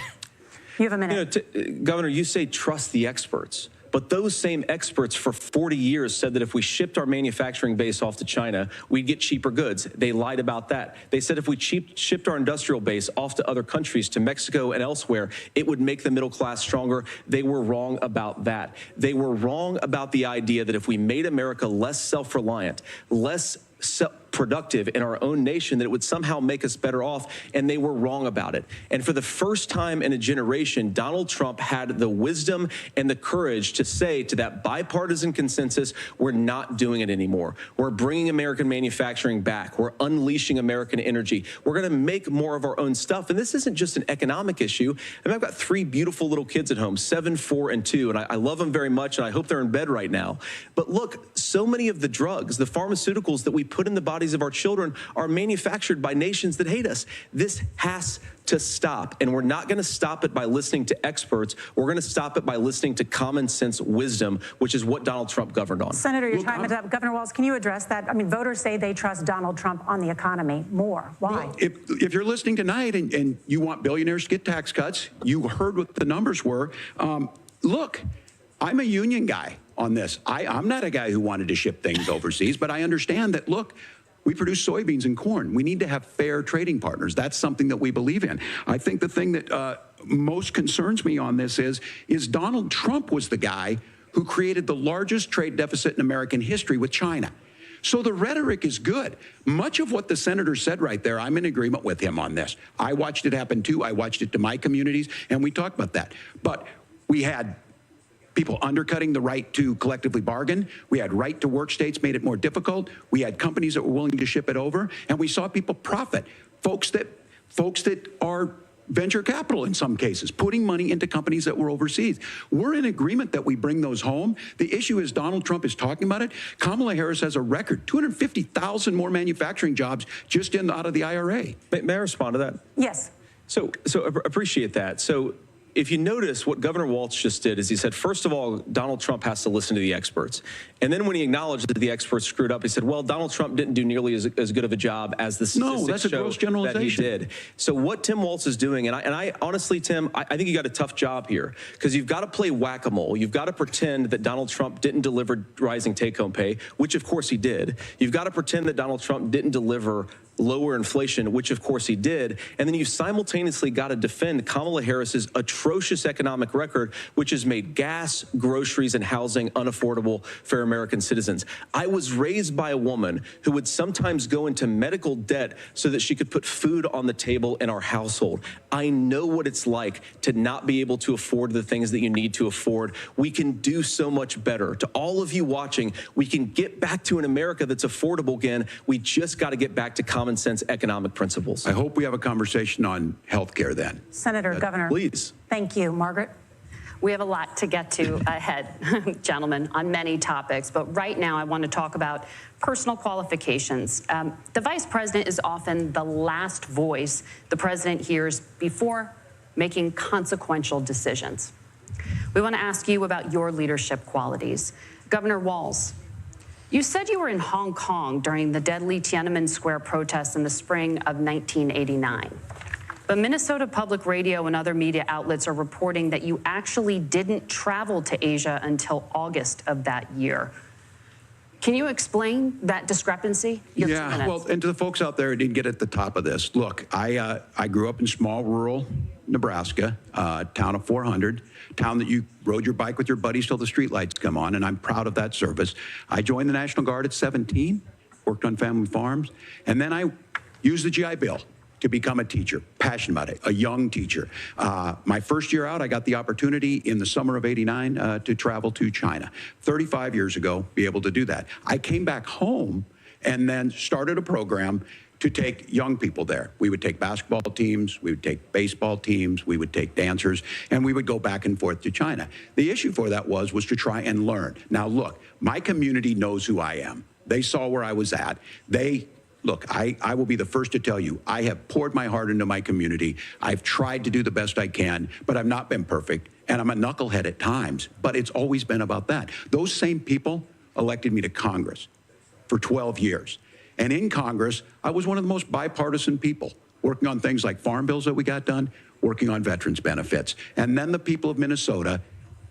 You have a minute. Governor, you say trust the experts. But those same experts for 40 years said that if we shipped our manufacturing base off to China, we'd get cheaper goods. They lied about that. They said if we shipped our industrial base off to other countries, to Mexico and elsewhere, it would make the middle class stronger. They were wrong about that. They were wrong about the idea that if we made America less self-reliant, less productive in our own nation, that it would somehow make us better off, and they were wrong about it. And for the first time in a generation, Donald Trump had the wisdom and the courage to say to that bipartisan consensus, we're not doing it anymore. We're bringing American manufacturing back. We're unleashing American energy. We're going to make more of our own stuff. And this isn't just an economic issue. I mean, I've got 3 beautiful little kids at home, 7, 4, and 2, and I love them very much, and I hope they're in bed right now. But look, so many of the drugs, the pharmaceuticals that we put in the bodies of our children are manufactured by nations that hate us. This has to stop, and we're not going to stop it by listening to experts. We're going to stop it by listening to common sense wisdom, which is what Donald Trump governed on. Senator, your time is up. Governor Waltz, can you address that? I mean, voters say they trust Donald Trump on the economy more. Why? Well, if you're listening tonight and you want billionaires to get tax cuts, you heard what the numbers were. Look, I'm a union guy on this. I'm not a guy who wanted to ship things overseas, but I understand that, look, we produce soybeans and corn. We need to have fair trading partners. That's something that we believe in. I think the thing that most concerns me on this is Donald Trump was the guy who created the largest trade deficit in American history with China. So the rhetoric is good. Much of what the senator said right there, I'm in agreement with him on this. I watched it happen too. I watched it to my communities, and we talked about that. But we had people undercutting the right to collectively bargain. We had right to work states made it more difficult. We had companies that were willing to ship it over, and we saw people profit. Folks that are venture capital in some cases, putting money into companies that were overseas. We're in agreement that we bring those home. The issue is Donald Trump is talking about it. Kamala Harris has a record, 250,000 more manufacturing jobs just out of the IRA. May I respond to that? Yes. So appreciate that. So if you notice, what Governor Waltz just did is he said, first of all, Donald Trump has to listen to the experts. And then when he acknowledged that the experts screwed up, he said, well, Donald Trump didn't do nearly as good of a job as the statistics show that he did. So what Tim Waltz is doing, and I honestly, Tim, I think you got a tough job here, because you've got to play whack-a-mole. You've got to pretend that Donald Trump didn't deliver rising take-home pay, which of course he did. You've got to pretend that Donald Trump didn't deliver lower inflation, which of course he did. And then you simultaneously got to defend Kamala Harris's atrocious economic record, which has made gas, groceries, and housing unaffordable for American citizens. I was raised by a woman who would sometimes go into medical debt so that she could put food on the table in our household. I know what it's like to not be able to afford the things that you need to afford. We can do so much better. To all of you watching, we can get back to an America that's affordable again. We just got to get back to common sense economic principles. I hope we have a conversation on health care then. Senator, Governor. Please. Thank you. Margaret? We have a lot to get to ahead, gentlemen, on many topics. But right now, I want to talk about personal qualifications. The vice president is often the last voice the president hears before making consequential decisions. We want to ask you about your leadership qualities. Governor Waltz, you said you were in Hong Kong during the deadly Tiananmen Square protests in the spring of 1989. But Minnesota Public Radio and other media outlets are reporting that you actually didn't travel to Asia until August of that year. Can you explain that discrepancy? Yeah, well, and to the folks out there who didn't get at the top of this, look, I grew up in small rural Nebraska, town of 400, town that you rode your bike with your buddies till the streetlights come on, and I'm proud of that service. I joined the National Guard at 17, worked on family farms, and then I used the GI Bill to become a teacher, passionate about it, a young teacher. My first year out, I got the opportunity in the summer of '89 to travel to China. 35 years ago, be able to do that. I came back home and then started a program to take young people there. We would take basketball teams, we would take baseball teams, we would take dancers, and we would go back and forth to China. The issue for that was to try and learn. Now look, my community knows who I am. They saw where I was at. Look, I will be the first to tell you, I have poured my heart into my community. I've tried to do the best I can, but I've not been perfect. And I'm a knucklehead at times, but it's always been about that. Those same people elected me to Congress for 12 years. And in Congress, I was one of the most bipartisan people, working on things like farm bills that we got done, working on veterans benefits. And then the people of Minnesota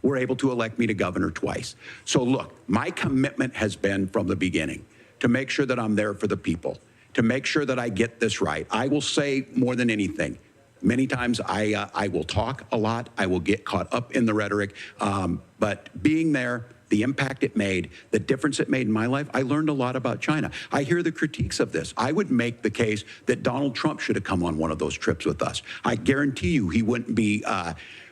were able to elect me to governor twice. So look, my commitment has been from the beginning to make sure that I'm there for the people, to make sure that I get this right. I will say more than anything, many times I will talk a lot, I will get caught up in the rhetoric, but being there, the impact it made, the difference it made in my life, I learned a lot about China. I hear the critiques of this. I would make the case that Donald Trump should have come on one of those trips with us. I guarantee you he wouldn't be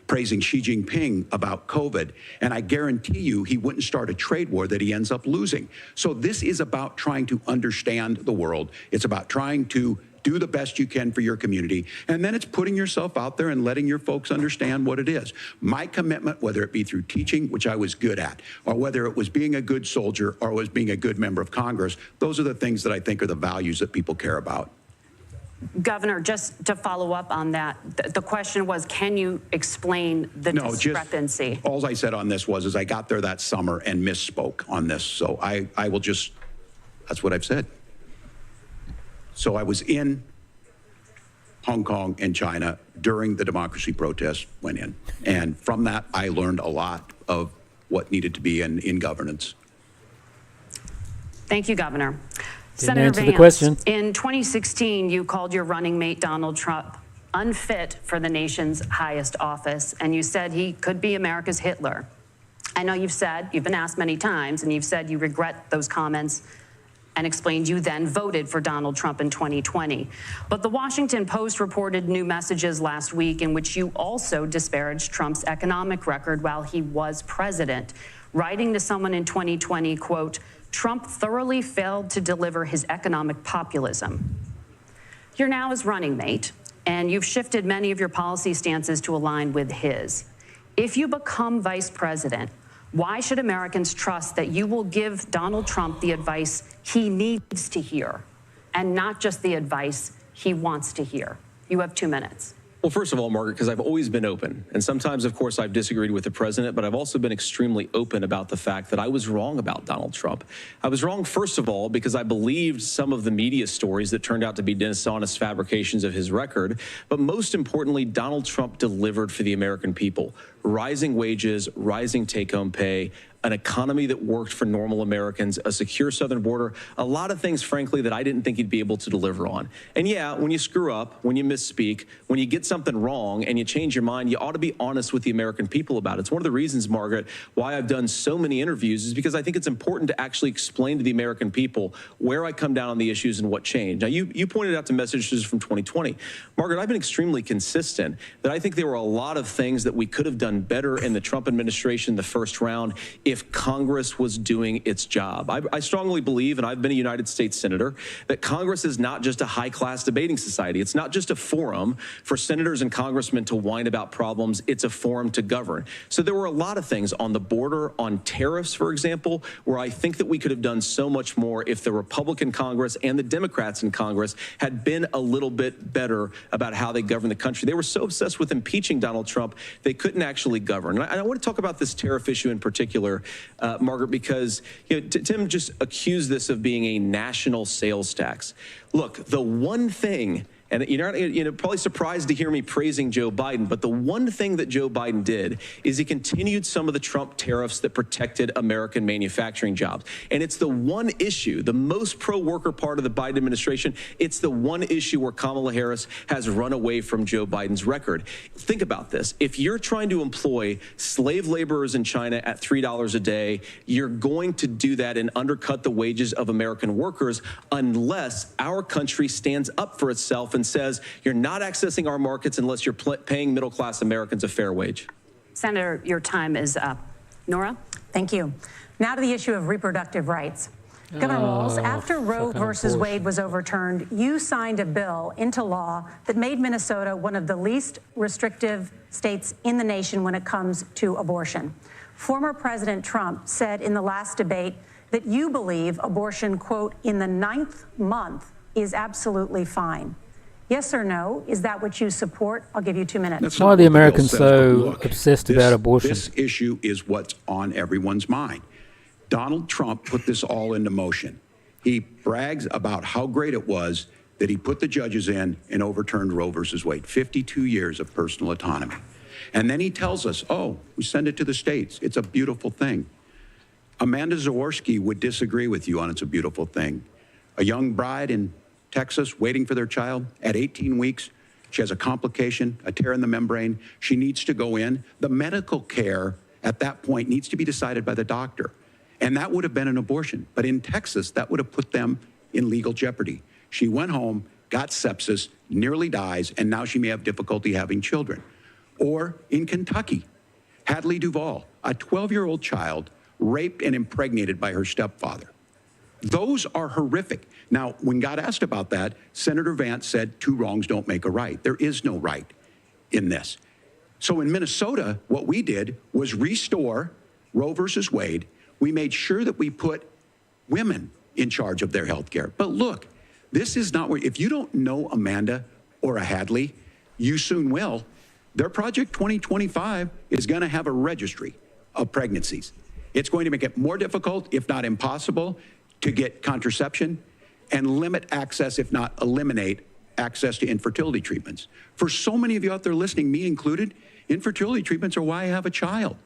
praising Xi Jinping about COVID, and I guarantee you he wouldn't start a trade war that he ends up losing. So this is about trying to understand the world. It's about trying to do the best you can for your community, and then it's putting yourself out there and letting your folks understand what it is. My commitment, whether it be through teaching, which I was good at, or whether it was being a good soldier or was being a good member of Congress, those are the things that I think are the values that people care about. Governor, just to follow up on that, the question was, can you explain the discrepancy? All I said on this is I got there that summer and misspoke on this. So I will just, that's what I've said. So I was in Hong Kong and China during the democracy protests went in. And from that, I learned a lot of what needed to be in governance. Thank you, Governor. Didn't Senator answer Vance, the question. In 2016, you called your running mate, Donald Trump, unfit for the nation's highest office, and you said he could be America's Hitler. I know you've been asked many times, and you've said you regret those comments and explained you then voted for Donald Trump in 2020. But the Washington Post reported new messages last week in which you also disparaged Trump's economic record while he was president, writing to someone in 2020, quote, Trump thoroughly failed to deliver his economic populism. You're now his running mate, and you've shifted many of your policy stances to align with his. If you become vice president, why should Americans trust that you will give Donald Trump the advice he needs to hear and not just the advice he wants to hear? You have 2 minutes. Well, first of all, Margaret, because I've always been open. And sometimes, of course, I've disagreed with the president, but I've also been extremely open about the fact that I was wrong about Donald Trump. I was wrong, first of all, because I believed some of the media stories that turned out to be dishonest fabrications of his record. But most importantly, Donald Trump delivered for the American people. Rising wages, rising take-home pay, an economy that worked for normal Americans, a secure southern border, a lot of things, frankly, that I didn't think he'd be able to deliver on. And yeah, when you screw up, when you misspeak, when you get something wrong and you change your mind, you ought to be honest with the American people about it. It's one of the reasons, Margaret, why I've done so many interviews is because I think it's important to actually explain to the American people where I come down on the issues and what changed. Now, you pointed out the messages from 2020. Margaret, I've been extremely consistent that I think there were a lot of things that we could have done better in the Trump administration the first round if Congress was doing its job. I strongly believe, and I've been a United States Senator, that Congress is not just a high-class debating society. It's not just a forum for senators and congressmen to whine about problems. It's a forum to govern. So there were a lot of things on the border, on tariffs, for example, where I think that we could have done so much more if the Republican Congress and the Democrats in Congress had been a little bit better about how they govern the country. They were so obsessed with impeaching Donald Trump, they couldn't actually govern. And I want to talk about this tariff issue in particular, Margaret, because Tim just accused this of being a national sales tax. Look, the one thing And you're probably surprised to hear me praising Joe Biden, but the one thing that Joe Biden did is he continued some of the Trump tariffs that protected American manufacturing jobs. And it's the one issue, the most pro-worker part of the Biden administration, it's the one issue where Kamala Harris has run away from Joe Biden's record. Think about this. If you're trying to employ slave laborers in China at $3 a day, you're going to do that and undercut the wages of American workers unless our country stands up for itself and says you're not accessing our markets unless you're paying middle-class Americans a fair wage. Senator, your time is up. Nora? Thank you. Now to the issue of reproductive rights. Governor Waltz, after Roe versus Wade was overturned, you signed a bill into law that made Minnesota one of the least restrictive states in the nation when it comes to abortion. Former President Trump said in the last debate that you believe abortion, quote, in the 9th month is absolutely fine. Yes or no? Is that what you support? I'll give you 2 minutes. Why are the Americans so obsessed about abortion? This issue is what's on everyone's mind. Donald Trump put this all into motion. He brags about how great it was that he put the judges in and overturned Roe versus Wade, 52 years of personal autonomy. And then he tells us, oh, we send it to the states. It's a beautiful thing. Amanda Zaworski would disagree with you on it's a beautiful thing. A young bride in Texas waiting for their child at 18 weeks. She has a complication, a tear in the membrane. She needs to go in. The medical care at that point needs to be decided by the doctor. And that would have been an abortion. But in Texas, that would have put them in legal jeopardy. She went home, got sepsis, nearly dies, and now she may have difficulty having children. Or in Kentucky, Hadley Duvall, a 12-year-old child raped and impregnated by her stepfather. Those are horrific. Now, when God asked about that, Senator Vance said 2 wrongs don't make a right. There is no right in this. So in Minnesota, what we did was restore Roe versus Wade. We made sure that we put women in charge of their health care. But look, this is not where, if you don't know Amanda or a Hadley, you soon will. Their Project 2025 is going to have a registry of pregnancies. It's going to make it more difficult, if not impossible, to get contraception and limit access, if not eliminate access to infertility treatments. For so many of you out there listening, me included, infertility treatments are why I have a child.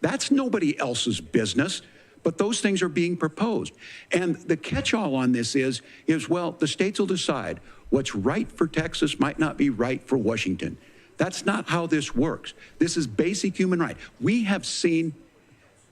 That's nobody else's business, but those things are being proposed. And the catch-all on this is, well, the states will decide what's right for Texas might not be right for Washington. That's not how this works. This is basic human right. We have seen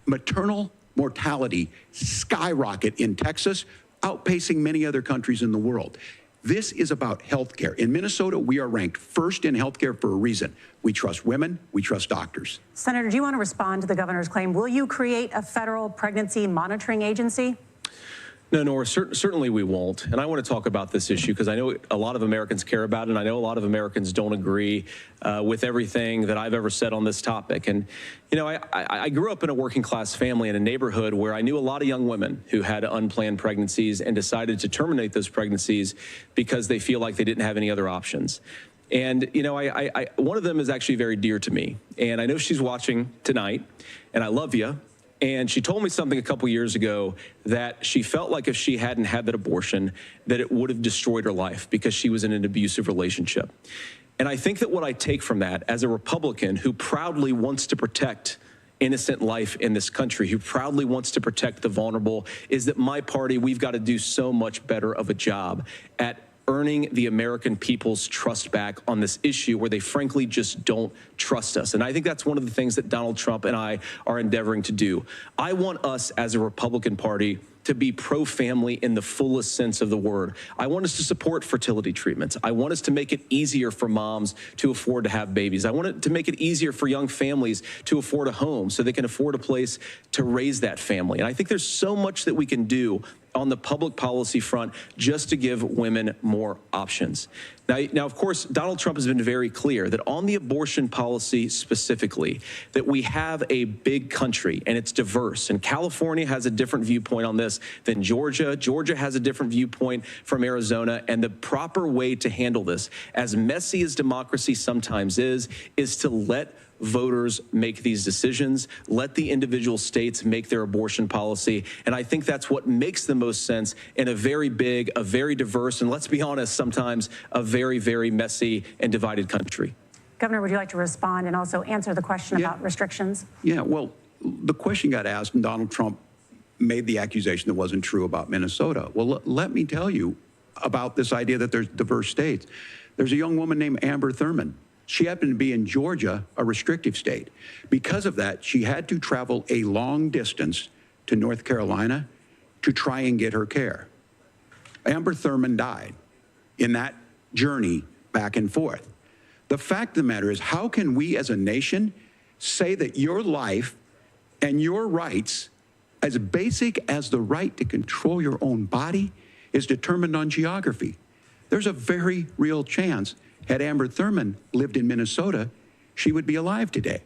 maternal mortality skyrocket in Texas, outpacing many other countries in the world. This is about health care. In Minnesota, we are ranked first in health care for a reason. We trust women, we trust doctors. Senator, do you want to respond to the governor's claim? Will you create a federal pregnancy monitoring agency? No, Nora, certainly we won't. And I want to talk about this issue because I know a lot of Americans care about it, and I know a lot of Americans don't agree with everything that I've ever said on this topic. And, you know, I grew up in a working class family in a neighborhood where I knew a lot of young women who had unplanned pregnancies and decided to terminate those pregnancies because they feel like they didn't have any other options. And, you know, one of them is actually very dear to me. And I know she's watching tonight, and I love you. And she told me something a couple years ago that she felt like if she hadn't had that abortion, that it would have destroyed her life because she was in an abusive relationship. And I think that what I take from that as a Republican who proudly wants to protect innocent life in this country, who proudly wants to protect the vulnerable, is that my party, we've got to do so much better of a job at earning the American people's trust back on this issue where they frankly just don't trust us. And I think that's one of the things that Donald Trump and I are endeavoring to do. I want us as a Republican Party to be pro-family in the fullest sense of the word. I want us to support fertility treatments. I want us to make it easier for moms to afford to have babies. I want it to make it easier for young families to afford a home so they can afford a place to raise that family. And I think there's so much that we can do on the public policy front just to give women more options. Now, of course, Donald Trump has been very clear that on the abortion policy specifically, that we have a big country and it's diverse. And California has a different viewpoint on this than Georgia. Georgia has a different viewpoint from Arizona. And the proper way to handle this, as messy as democracy sometimes is to let voters make these decisions. Let the individual states make their abortion policy. And I think that's what makes the most sense in a very big, a very diverse, and let's be honest, sometimes a very, very messy and divided country. Governor, would you like to respond and also answer the question about restrictions? Yeah, well, the question got asked, and Donald Trump made the accusation that wasn't true about Minnesota. Well, let me tell you about this idea that there's diverse states. There's a young woman named Amber Thurman. She happened to be in Georgia, a restrictive state. Because of that, she had to travel a long distance to North Carolina to try and get her care. Amber Thurman died in that journey back and forth. The fact of the matter is, how can we as a nation say that your life and your rights, as basic as the right to control your own body, is determined on geography? There's a very real chance, had Amber Thurman lived in Minnesota, she would be alive today.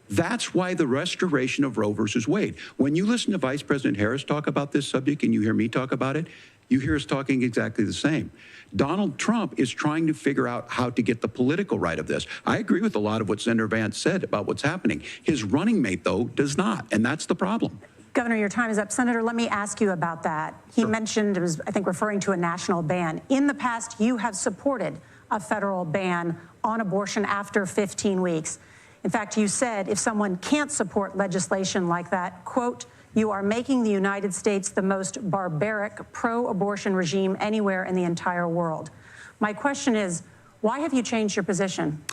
That's why the restoration of Roe versus Wade. When you listen to Vice President Harris talk about this subject and you hear me talk about it, you hear us talking exactly the same. Donald Trump is trying to figure out how to get the political right of this. I agree with a lot of what Senator Vance said about what's happening. His running mate, though, does not, and that's the problem. Governor, your time is up. Senator, let me ask you about that. He mentioned, it was, I think, referring to a national ban. In the past, you have supported a federal ban on abortion after 15 weeks. In fact, you said if someone can't support legislation like that, quote, you are making the United States the most barbaric pro-abortion regime anywhere in the entire world. My question is, why have you changed your position?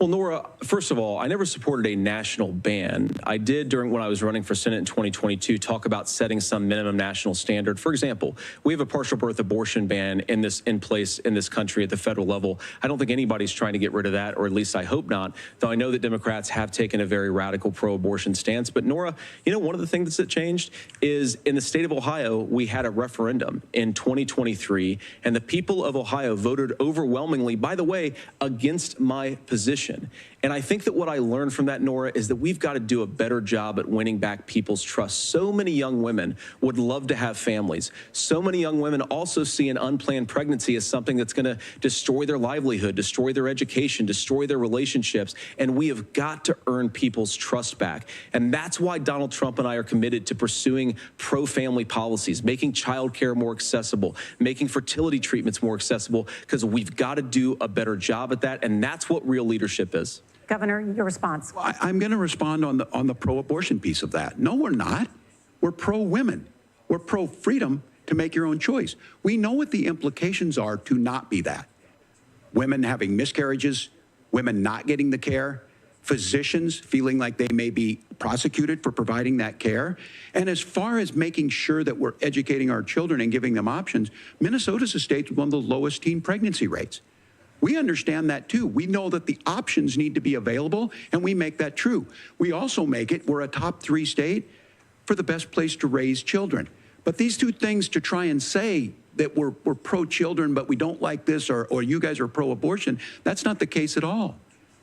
Well, Nora, first of all, I never supported a national ban. I did when I was running for Senate in 2022 talk about setting some minimum national standard. For example, we have a partial birth abortion ban in place in this country at the federal level. I don't think anybody's trying to get rid of that, or at least I hope not, though I know that Democrats have taken a very radical pro-abortion stance. But Nora, you know, one of the things that changed is in the state of Ohio, we had a referendum in 2023, and the people of Ohio voted overwhelmingly, by the way, against my position. And I think that what I learned from that, Nora, is that we've got to do a better job at winning back people's trust. So many young women would love to have families. So many young women also see an unplanned pregnancy as something that's going to destroy their livelihood, destroy their education, destroy their relationships. And we have got to earn people's trust back. And that's why Donald Trump and I are committed to pursuing pro-family policies, making child care more accessible, making fertility treatments more accessible, because we've got to do a better job at that. And that's what real leadership is. Governor, your response. I'm going to respond on the pro-abortion piece of that. No, we're not. We're pro-women. We're pro-freedom to make your own choice. We know what the implications are to not be that. Women having miscarriages, women not getting the care, physicians feeling like they may be prosecuted for providing that care. And as far as making sure that we're educating our children and giving them options, Minnesota's a state with one of the lowest teen pregnancy rates. We understand that, too. We know that the options need to be available, and we make that true. We also make it, we're a top 3 state for the best place to raise children. But these two things, to try and say that we're pro-children, but we don't like this, or you guys are pro-abortion, that's not the case at all.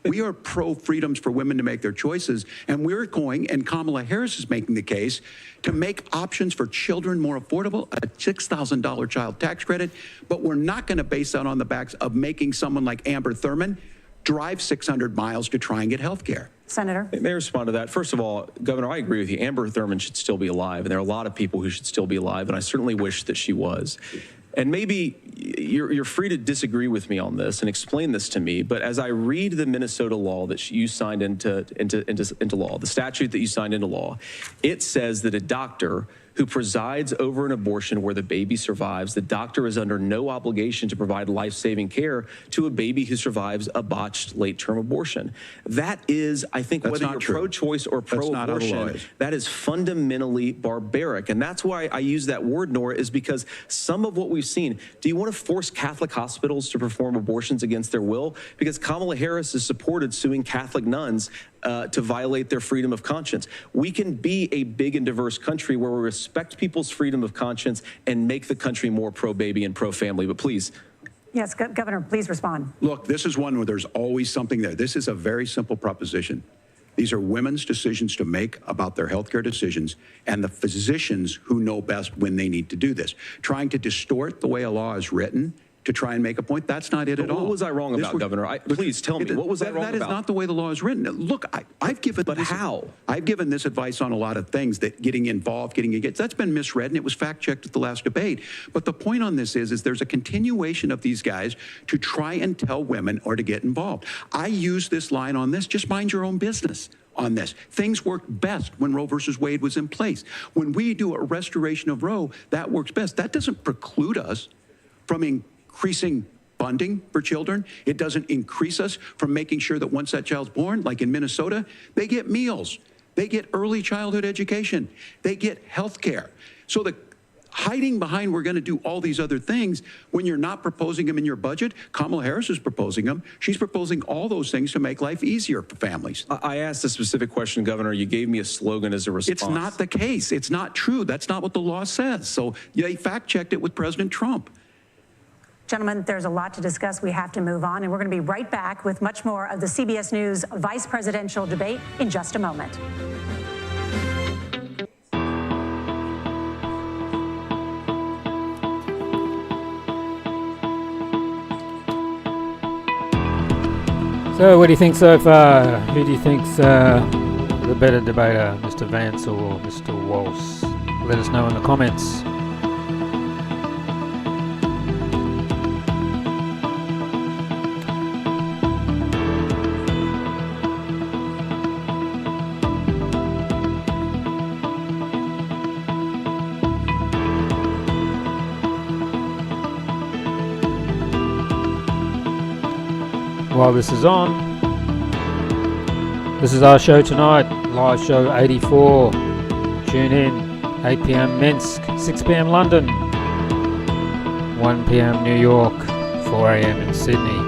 We are pro-freedoms for women to make their choices, and we're going, and Kamala Harris is making the case, to make options for children more affordable, a $6,000 child tax credit, but we're not going to base that on the backs of making someone like Amber Thurman drive 600 miles to try and get health care. Senator. May I respond to that? First of all, Governor, I agree with you. Amber Thurman should still be alive, and there are a lot of people who should still be alive, and I certainly wish that she was. And maybe you're free to disagree with me on this and explain this to me, but as I read the Minnesota law that you signed into law, the statute that you signed into law, it says that a doctor who presides over an abortion where the baby survives, the doctor is under no obligation to provide life-saving care to a baby who survives a botched late-term abortion. That is, I think, whether you're pro-choice or pro-abortion, that is fundamentally barbaric. And that's why I use that word, Nora, is because some of what we've seen, do you want to force Catholic hospitals to perform abortions against their will? Because Kamala Harris has supported suing Catholic nuns to violate their freedom of conscience. We can be a big and diverse country where we respect people's freedom of conscience and make the country more pro-baby and pro-family. But please. Yes, Governor, please respond. Look, this is one where there's always something there. This is a very simple proposition. These are women's decisions to make about their healthcare decisions, and the physicians who know best when they need to do this. Trying to distort the way a law is written to try and make a point. That's not it at all. What was I wrong about, Governor? Please tell me, what was I wrong about? That is not the way the law is written. Look, I've given how? I've given this advice on a lot of things, that getting involved, getting engaged, that's been misread, and it was fact-checked at the last debate. But the point on this is there's a continuation of these guys to try and tell women or to get involved. I use this line on this, just mind your own business on this. Things worked best when Roe versus Wade was in place. When we do a restoration of Roe, that works best. That doesn't preclude us from increasing funding for children. It doesn't increase us from making sure that once that child's born, like in Minnesota, they get meals, they get early childhood education, they get health care. So the hiding behind we're going to do all these other things when you're not proposing them in your budget. Kamala Harris is proposing them. She's proposing all those things to make life easier for families. I asked a specific question, Governor. You gave me a slogan as a response. It's not the case. It's not true. That's not what the law says. So they fact-checked it with President Trump. Gentlemen, there's a lot to discuss. We have to move on, and we're going to be right back with much more of the CBS News vice presidential debate in just a moment. So, what do you think so far? Who do you think's the better debater, Mr. Vance or Mr. Waltz? Let us know in the comments. While this is on, this is our show tonight, live show 84. Tune in, 8 p.m. Minsk, 6 p.m. London, 1 p.m. New York, 4 a.m. in Sydney.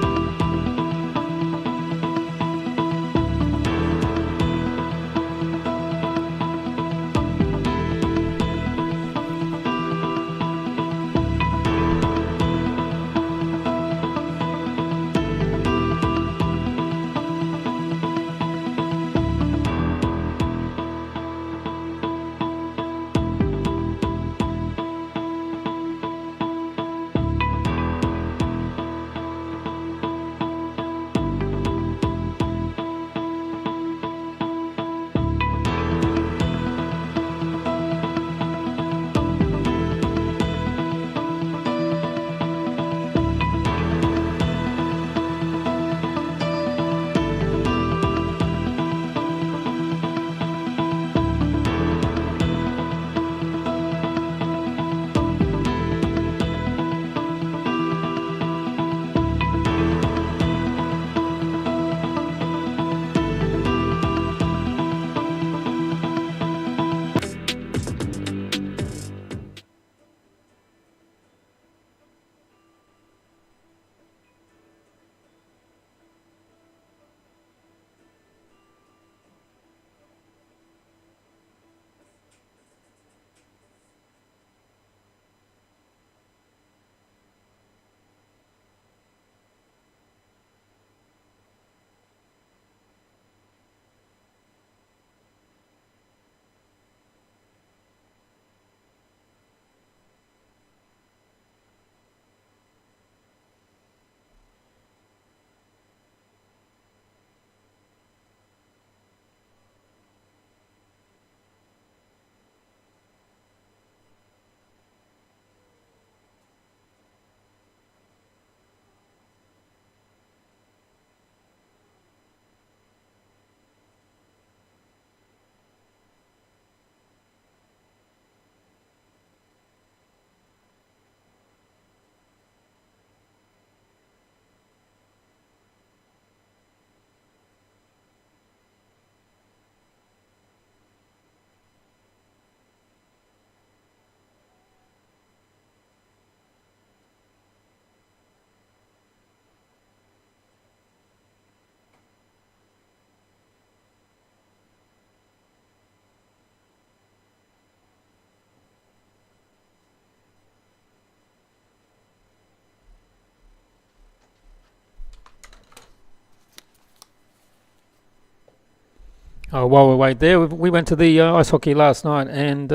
While we wait there, we went to the ice hockey last night, and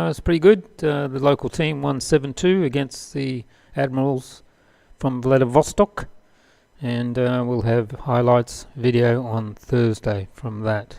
it's pretty good. The local team won 7-2 against the Admirals. from Vladivostok, and we'll have highlights video on Thursday from that.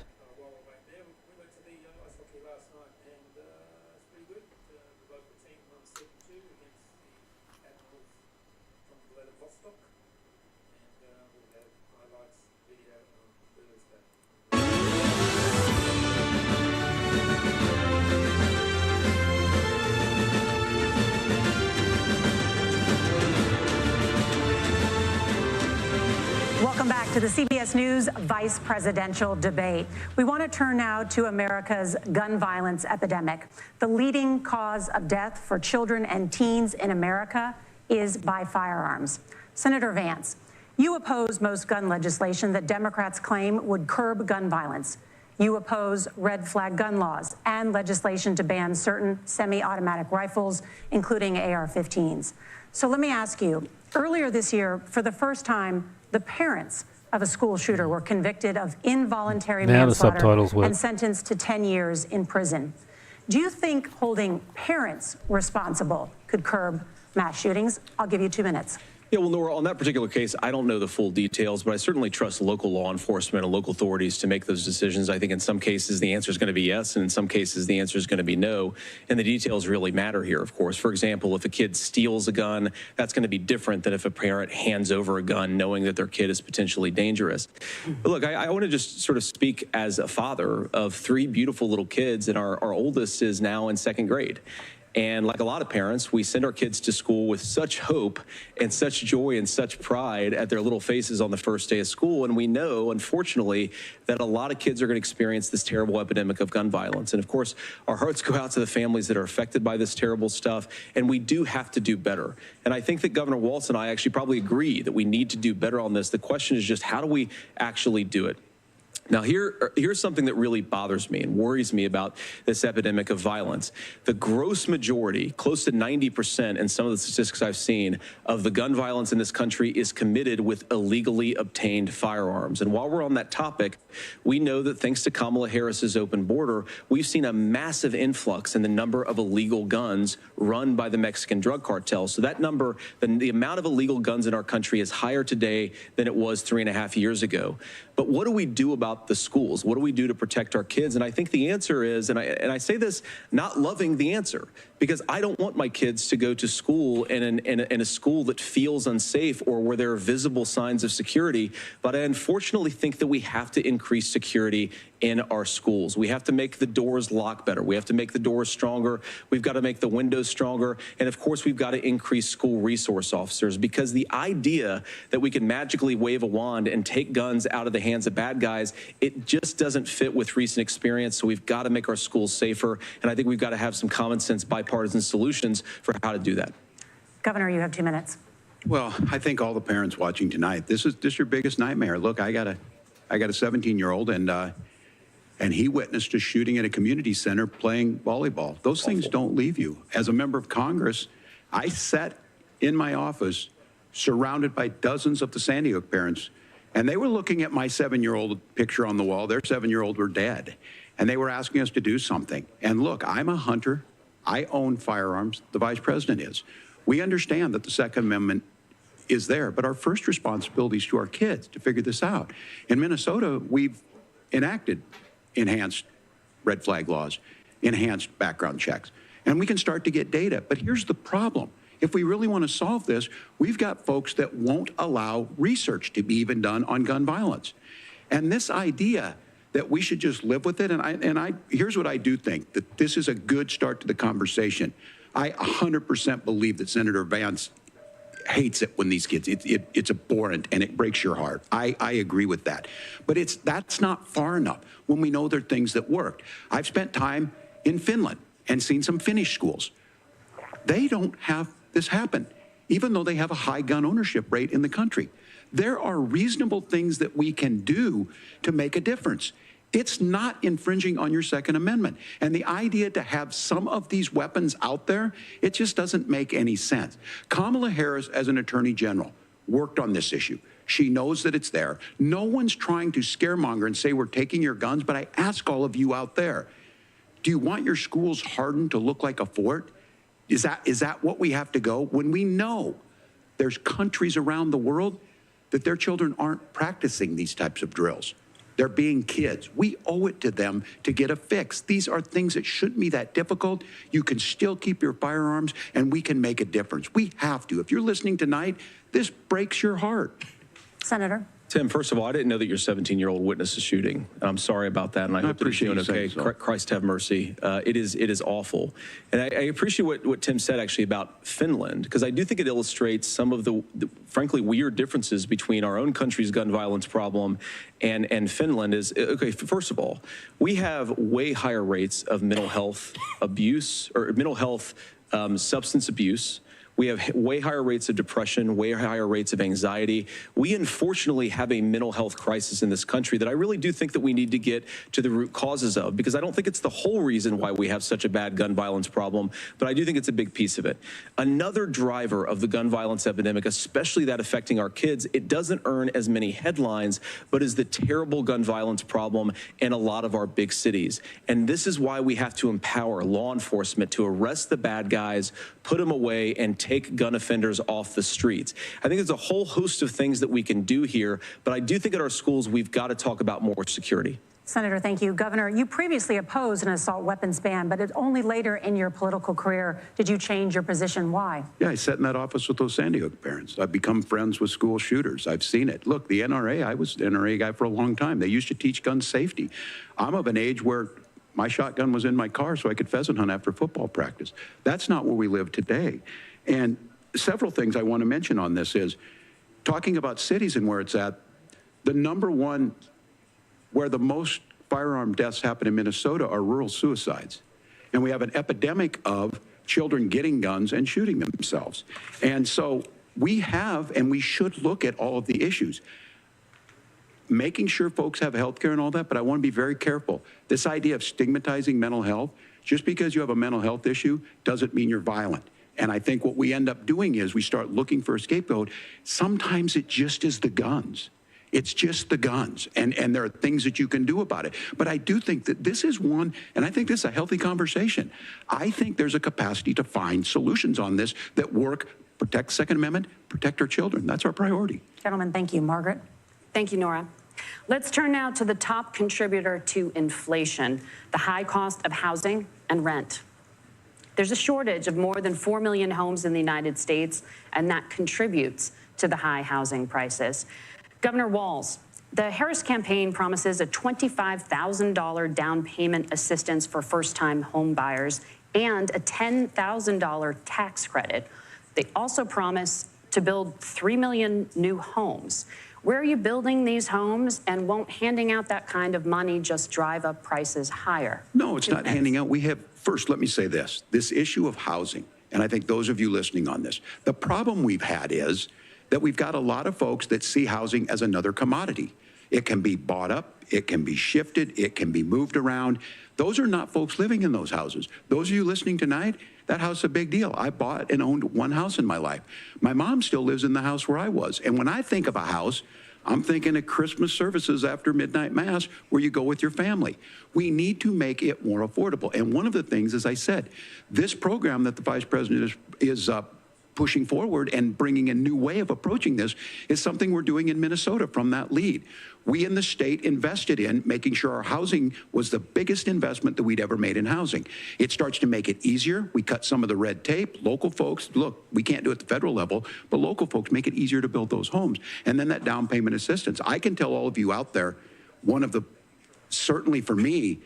Welcome back to the CBS News Vice Presidential Debate. We want to turn now to America's gun violence epidemic. The leading cause of death for children and teens in America is by firearms. Senator Vance, you oppose most gun legislation that Democrats claim would curb gun violence. You oppose red flag gun laws and legislation to ban certain semi-automatic rifles, including AR-15s. So let me ask you, earlier this year, for the first time, the parents of a school shooter were convicted of involuntary manslaughter and sentenced to 10 years in prison. Do you think holding parents responsible could curb mass shootings? I'll give you 2 minutes. Yeah, well, Nora, on that particular case, I don't know the full details, but I certainly trust local law enforcement and local authorities to make those decisions. I think in some cases the answer is going to be yes, and in some cases the answer is going to be no. And the details really matter here, of course. For example, if a kid steals a gun, that's going to be different than if a parent hands over a gun knowing that their kid is potentially dangerous. But look, I want to just sort of speak as a father of 3 beautiful little kids, and our oldest is now in 2nd grade. And like a lot of parents, we send our kids to school with such hope and such joy and such pride at their little faces on the first day of school. And we know, unfortunately, that a lot of kids are going to experience this terrible epidemic of gun violence. And of course, our hearts go out to the families that are affected by this terrible stuff. And we do have to do better. And I think that Governor Waltz and I actually probably agree that we need to do better on this. The question is just, how do we actually do it? Now, here's something that really bothers me and worries me about this epidemic of violence. The gross majority, close to 90% in some of the statistics I've seen, of the gun violence in this country is committed with illegally obtained firearms. And while we're on that topic, we know that thanks to Kamala Harris's open border, we've seen a massive influx in the number of illegal guns run by the Mexican drug cartels. So that number, the amount of illegal guns in our country is higher today than it was 3.5 years ago. But what do we do about the schools? What do we do to protect our kids? And I think the answer is, and I say this not loving the answer, because I don't want my kids to go to school in a school that feels unsafe or where there are visible signs of security. But I unfortunately think that we have to increase security in our schools. We have to make the doors lock better. We have to make the doors stronger. We've got to make the windows stronger. And of course, we've got to increase school resource officers, because the idea that we can magically wave a wand and take guns out of the hands of bad guys, it just doesn't fit with recent experience. So we've got to make our schools safer. And I think we've got to have some common sense bipartisan solutions for how to do that. Governor, you have 2 minutes. Well, I think all the parents watching tonight, this is your biggest nightmare. Look, I got a 17-year-old, and he witnessed a shooting at a community center playing volleyball. Those things don't leave you. As a member of Congress, I sat in my office surrounded by dozens of the Sandy Hook parents, and they were looking at my 7-year-old picture on the wall. Their 7-year-old were dead, and they were asking us to do something. And look, I'm a hunter. I own firearms. The vice president is. We understand that the Second Amendment is there, but our first responsibility is to our kids to figure this out. In Minnesota, we've enacted enhanced red flag laws, enhanced background checks, and we can start to get data. But here's the problem. If we really want to solve this, we've got folks that won't allow research to be even done on gun violence. And this idea that we should just live with it, here's what I do think, that this is a good start to the conversation. I 100% believe that Senator Vance hates it when these kids, it's abhorrent and it breaks your heart. I agree with that. But that's not far enough when we know there are things that worked. I've spent time in Finland and seen some Finnish schools. They don't have this happen, even though they have a high gun ownership rate in the country. There are reasonable things that we can do to make a difference. It's not infringing on your Second Amendment. And the idea to have some of these weapons out there, it just doesn't make any sense. Kamala Harris, as an attorney general, worked on this issue. She knows that it's there. No one's trying to scaremonger and say we're taking your guns, but I ask all of you out there, do you want your schools hardened to look like a fort? Is that what we have to go? When we know There's countries around the world that their children aren't practicing these types of drills. They're being kids. We owe it to them to get a fix. These are things that shouldn't be that difficult. You can still keep your firearms, and we can make a difference. We have to. If you're listening tonight, this breaks your heart. Senator. Tim, first of all, I didn't know that your 17-year-old witnessed a shooting. I'm sorry about that, and I hope that he's doing okay. Christ have mercy. It is awful. And I appreciate what Tim said, actually, about Finland, because I do think it illustrates some of the frankly, weird differences between our own country's gun violence problem and Finland. Is, okay, first of all, we have way higher rates of mental health abuse, or mental health substance abuse. We have way higher rates of depression, way higher rates of anxiety. We unfortunately have a mental health crisis in this country that I really do think that we need to get to the root causes of, because I don't think it's the whole reason why we have such a bad gun violence problem, but I do think it's a big piece of it. Another driver of the gun violence epidemic, especially that affecting our kids, it doesn't earn as many headlines, but is the terrible gun violence problem in a lot of our big cities. And this is why we have to empower law enforcement to arrest the bad guys, put them away, and take gun offenders off the streets. I think there's a whole host of things that we can do here, but I do think at our schools we've got to talk about more security. Senator, thank you. Governor, you previously opposed an assault weapons ban, but it's only later in your political career did you change your position. Why? Yeah, I sat in that office with those Sandy Hook parents. I've become friends with school shooters. I've seen it. Look, the NRA, I was the NRA guy for a long time. They used to teach gun safety. I'm of an age where my shotgun was in my car so I could pheasant hunt after football practice. That's not where we live today. And several things I want to mention on this is talking about cities and where it's at. The number one where the most firearm deaths happen in Minnesota are rural suicides. And we have an epidemic of children getting guns and shooting themselves. And so we have, and we should look at all of the issues. Making sure folks have health care and all that, but I want to be very careful. This idea of stigmatizing mental health, just because you have a mental health issue doesn't mean you're violent. And I think what we end up doing is we start looking for a scapegoat. Sometimes it just is the guns. It's just the guns. And there are things that you can do about it. But I do think that this is one, and I think this is a healthy conversation. I think there's a capacity to find solutions on this that work, protect Second Amendment, protect our children. That's our priority. Gentlemen, thank you. Margaret. Thank you, Nora. Let's turn now to the top contributor to inflation, the high cost of housing and rent. There's a shortage of more than 4 million homes in the United States, and that contributes to the high housing prices. Governor Waltz, the Harris campaign promises a $25,000 down payment assistance for first-time home buyers and a $10,000 tax credit. They also promise to build 3 million new homes. Where are you building these homes, and won't handing out that kind of money just drive up prices higher? No, it's not handing out. We have, first, let me say this issue of housing, and I think those of you listening on this, the problem we've had is that we've got a lot of folks that see housing as another commodity. It can be bought up, it can be shifted, it can be moved around. Those are not folks living in those houses. Those of you listening tonight, that house is a big deal. I bought and owned one house in my life. My mom still lives in the house where I was. And when I think of a house, I'm thinking of Christmas services after midnight mass where you go with your family. We need to make it more affordable. And one of the things, as I said, this program that the Vice President is pushing forward and bringing a new way of approaching this is something we're doing in Minnesota from that lead. We in the state invested in making sure our housing was the biggest investment that we'd ever made in housing. It starts to make it easier. We cut some of the red tape. Local folks, look, we can't do it at the federal level, but local folks make it easier to build those homes. And then that down payment assistance. I can tell all of you out there, one of the, certainly for me,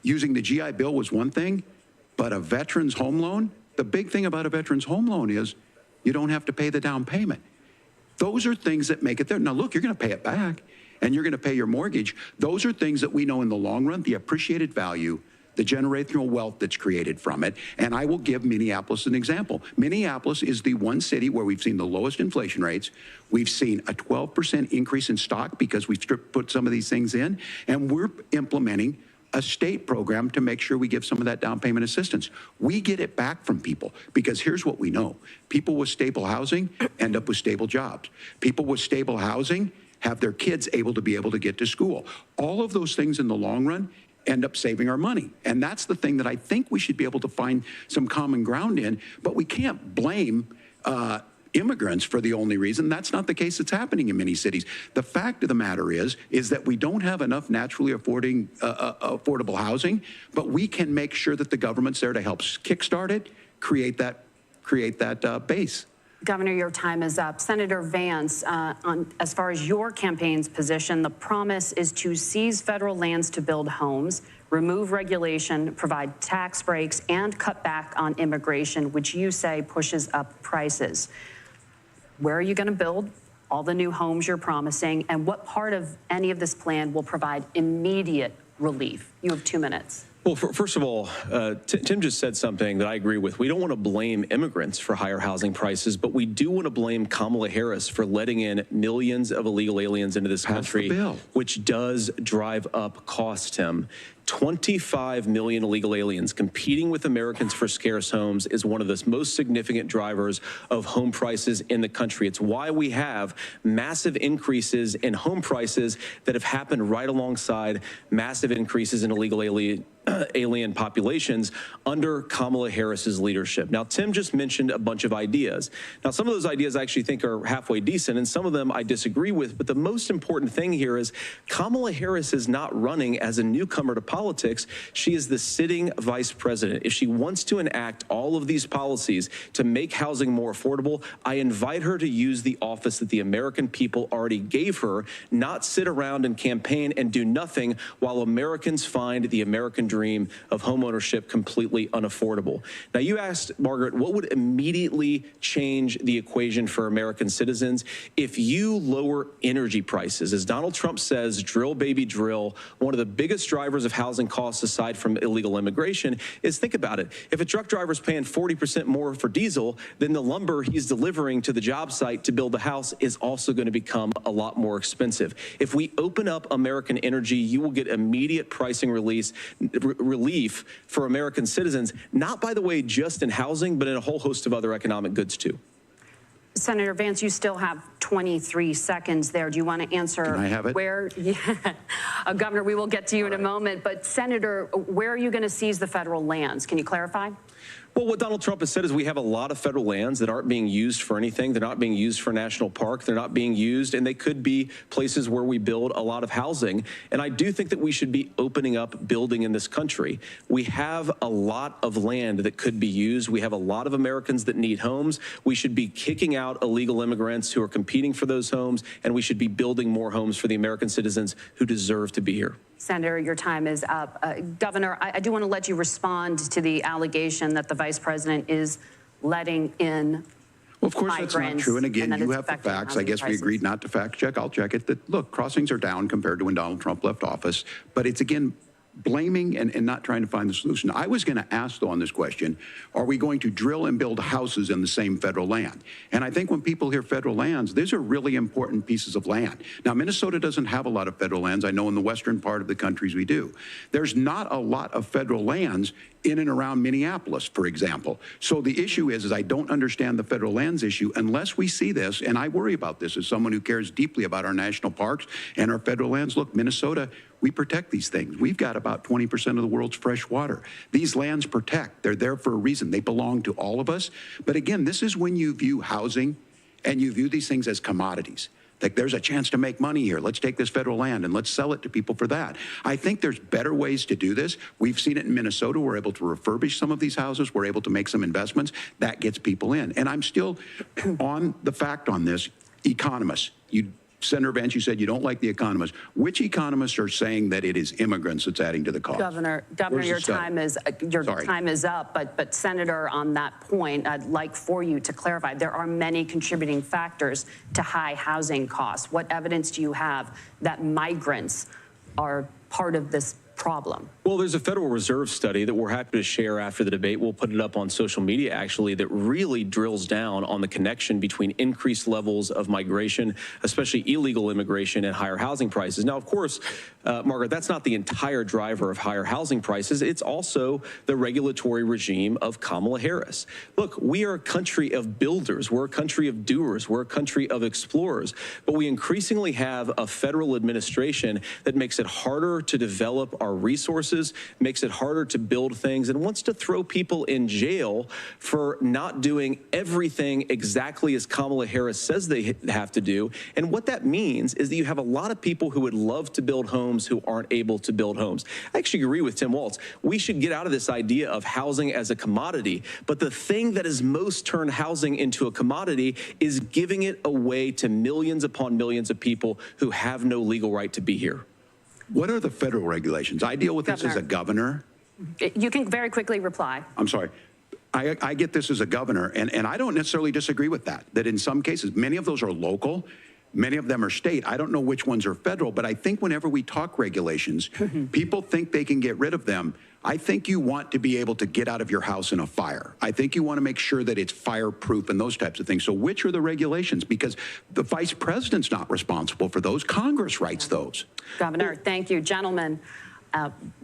using the GI Bill was one thing, but a veteran's home loan, the big thing about a veteran's home loan is you don't have to pay the down payment. Those are things that make it there. Now, look, you're going to pay it back, and you're going to pay your mortgage. Those are things that we know in the long run, the appreciated value, the generational wealth that's created from it. And I will give Minneapolis an example. Minneapolis is the one city where we've seen the lowest inflation rates. We've seen a 12% increase in stock because we've put some of these things in, and we're implementing a state program to make sure we give some of that down payment assistance. We get it back from people because here's what we know. People with stable housing end up with stable jobs. People with stable housing have their kids able to get to school. All of those things in the long run end up saving our money. And that's the thing that I think we should be able to find some common ground in, but we can't blame immigrants for the only reason. That's not the case that's happening in many cities. The fact of the matter is that we don't have enough naturally affordable housing, but we can make sure that the government's there to help kickstart it, create that base. Governor, your time is up. Senator Vance, as far as your campaign's position, the promise is to seize federal lands to build homes, remove regulation, provide tax breaks, and cut back on immigration, which you say pushes up prices. Where are you going to build all the new homes you're promising, and what part of any of this plan will provide immediate relief? You have 2 minutes. Well, first of all, Tim just said something that I agree with. We don't want to blame immigrants for higher housing prices, but we do want to blame Kamala Harris for letting in millions of illegal aliens into this country, which does drive up costs, Tim. 25 million illegal aliens competing with Americans for scarce homes is one of the most significant drivers of home prices in the country. It's why we have massive increases in home prices that have happened right alongside massive increases in illegal alien populations under Kamala Harris's leadership. Now, Tim just mentioned a bunch of ideas. Now, some of those ideas I actually think are halfway decent, and some of them I disagree with. But the most important thing here is Kamala Harris is not running as a newcomer to politics. She is the sitting vice president. If she wants to enact all of these policies to make housing more affordable, I invite her to use the office that the American people already gave her, not sit around and campaign and do nothing while Americans find the American dream of homeownership completely unaffordable. Now, you asked, Margaret, what would immediately change the equation for American citizens? If you lower energy prices, as Donald Trump says, drill, baby, drill, one of the biggest drivers of housing costs aside from illegal immigration is, think about it, if a truck driver's paying 40% more for diesel, then the lumber he's delivering to the job site to build the house is also going to become a lot more expensive. If we open up American energy, you will get immediate pricing relief for American citizens, not, by the way, just in housing, but in a whole host of other economic goods, too. Senator Vance, you still have 23 seconds there. Do you want to answer? Can I have it? Where, Governor, we will get to you in a moment. But, Senator, where are you going to seize the federal lands? Can you clarify? Well, what Donald Trump has said is we have a lot of federal lands that aren't being used for anything. They're not being used for national park. They're not being used, and they could be places where we build a lot of housing. And I do think that we should be opening up building in this country. We have a lot of land that could be used. We have a lot of Americans that need homes. We should be kicking out illegal immigrants who are competing for those homes, and we should be building more homes for the American citizens who deserve to be here. Senator, your time is up. Governor, I do want to let you respond to the allegation that the vice president is letting in Well, of course, that's not true. And again, you have the facts. I guess we agreed not to fact check. I'll check it. That, look, crossings are down compared to when Donald Trump left office. But it's, again, blaming and not trying to find the solution. I was going to ask, though, on this question, are we going to drill and build houses in the same federal land? And I think when people hear federal lands, these are really important pieces of land. Now, Minnesota doesn't have a lot of federal lands. I know in the western part of the countries we do. There's not a lot of federal lands in and around Minneapolis, for example. So the issue is I don't understand the federal lands issue unless we see this, and I worry about this as someone who cares deeply about our national parks and our federal lands. Look, Minnesota, we protect these things. We've got about 20% of the world's fresh water. These lands protect. They're there for a reason. They belong to all of us. But again, this is when you view housing and you view these things as commodities. Like, there's a chance to make money here. Let's take this federal land and let's sell it to people for that. I think there's better ways to do this. We've seen it in Minnesota. We're able to refurbish some of these houses. We're able to make some investments. That gets people in. And I'm still on the fact on this. Economists, Senator Vance, you said you don't like the economists. Which economists are saying that it is immigrants that's adding to the cost? Governor, your time is up. But Senator, on that point, I'd like for you to clarify. There are many contributing factors to high housing costs. What evidence do you have that migrants are part of this problem? Well, there's a Federal Reserve study that we're happy to share after the debate. We'll put it up on social media, actually, that really drills down on the connection between increased levels of migration, especially illegal immigration, and higher housing prices. Now, of course, Margaret, that's not the entire driver of higher housing prices. It's also the regulatory regime of Kamala Harris. Look, we are a country of builders. We're a country of doers. We're a country of explorers. But we increasingly have a federal administration that makes it harder to develop our our resources, makes it harder to build things, and wants to throw people in jail for not doing everything exactly as Kamala Harris says they have to do. And what that means is that you have a lot of people who would love to build homes who aren't able to build homes. I actually agree with Tim Waltz. We should get out of this idea of housing as a commodity. But the thing that has most turned housing into a commodity is giving it away to millions upon millions of people who have no legal right to be here. What are the federal regulations? I deal with this as a governor. You can very quickly reply. I'm sorry. I get this as a governor, and I don't necessarily disagree with that in some cases, many of those are local, many of them are state. I don't know which ones are federal, but I think whenever we talk regulations, people think they can get rid of them. I think you want to be able to get out of your house in a fire. I think you want to make sure that it's fireproof and those types of things. So which are the regulations? Because the vice president's not responsible for those. Congress writes those. Governor, thank you. Gentlemen,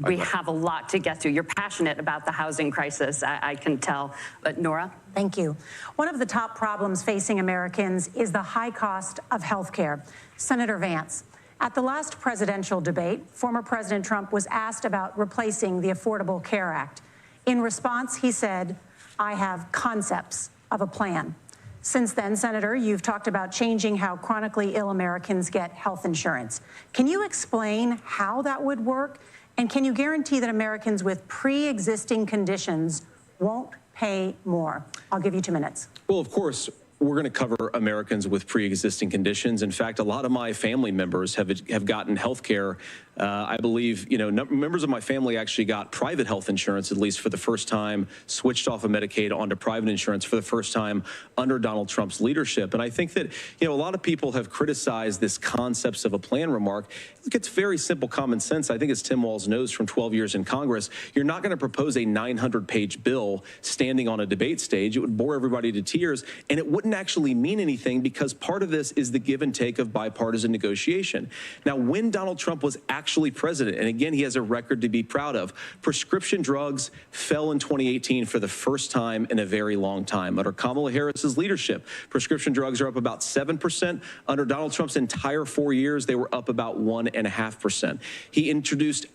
we have a lot to get to. You're passionate about the housing crisis, I can tell. But Nora? Thank you. One of the top problems facing Americans is the high cost of health care. Senator Vance, at the last presidential debate, former President Trump was asked about replacing the Affordable Care Act. In response, he said, "I have concepts of a plan." Since then, Senator, you've talked about changing how chronically ill Americans get health insurance. Can you explain how that would work? And can you guarantee that Americans with pre-existing conditions won't pay more? I'll give you 2 minutes. Well, of course, we're going to cover Americans with pre-existing conditions. In fact, a lot of my family members have gotten health care. I believe, members of my family actually got private health insurance, at least for the first time, switched off of Medicaid onto private insurance for the first time under Donald Trump's leadership. And I think that, a lot of people have criticized this concepts of a plan remark. Look, it's very simple common sense. I think as Tim Walz knows from 12 years in Congress, you're not going to propose a 900-page bill standing on a debate stage. It would bore everybody to tears, and it wouldn't actually mean anything because part of this is the give and take of bipartisan negotiation. Now, when Donald Trump was actually president, and again, he has a record to be proud of, prescription drugs fell in 2018 for the first time in a very long time. Under Kamala Harris's leadership, prescription drugs are up about 7%. Under Donald Trump's entire 4 years, they were up about 1.5%. He introduced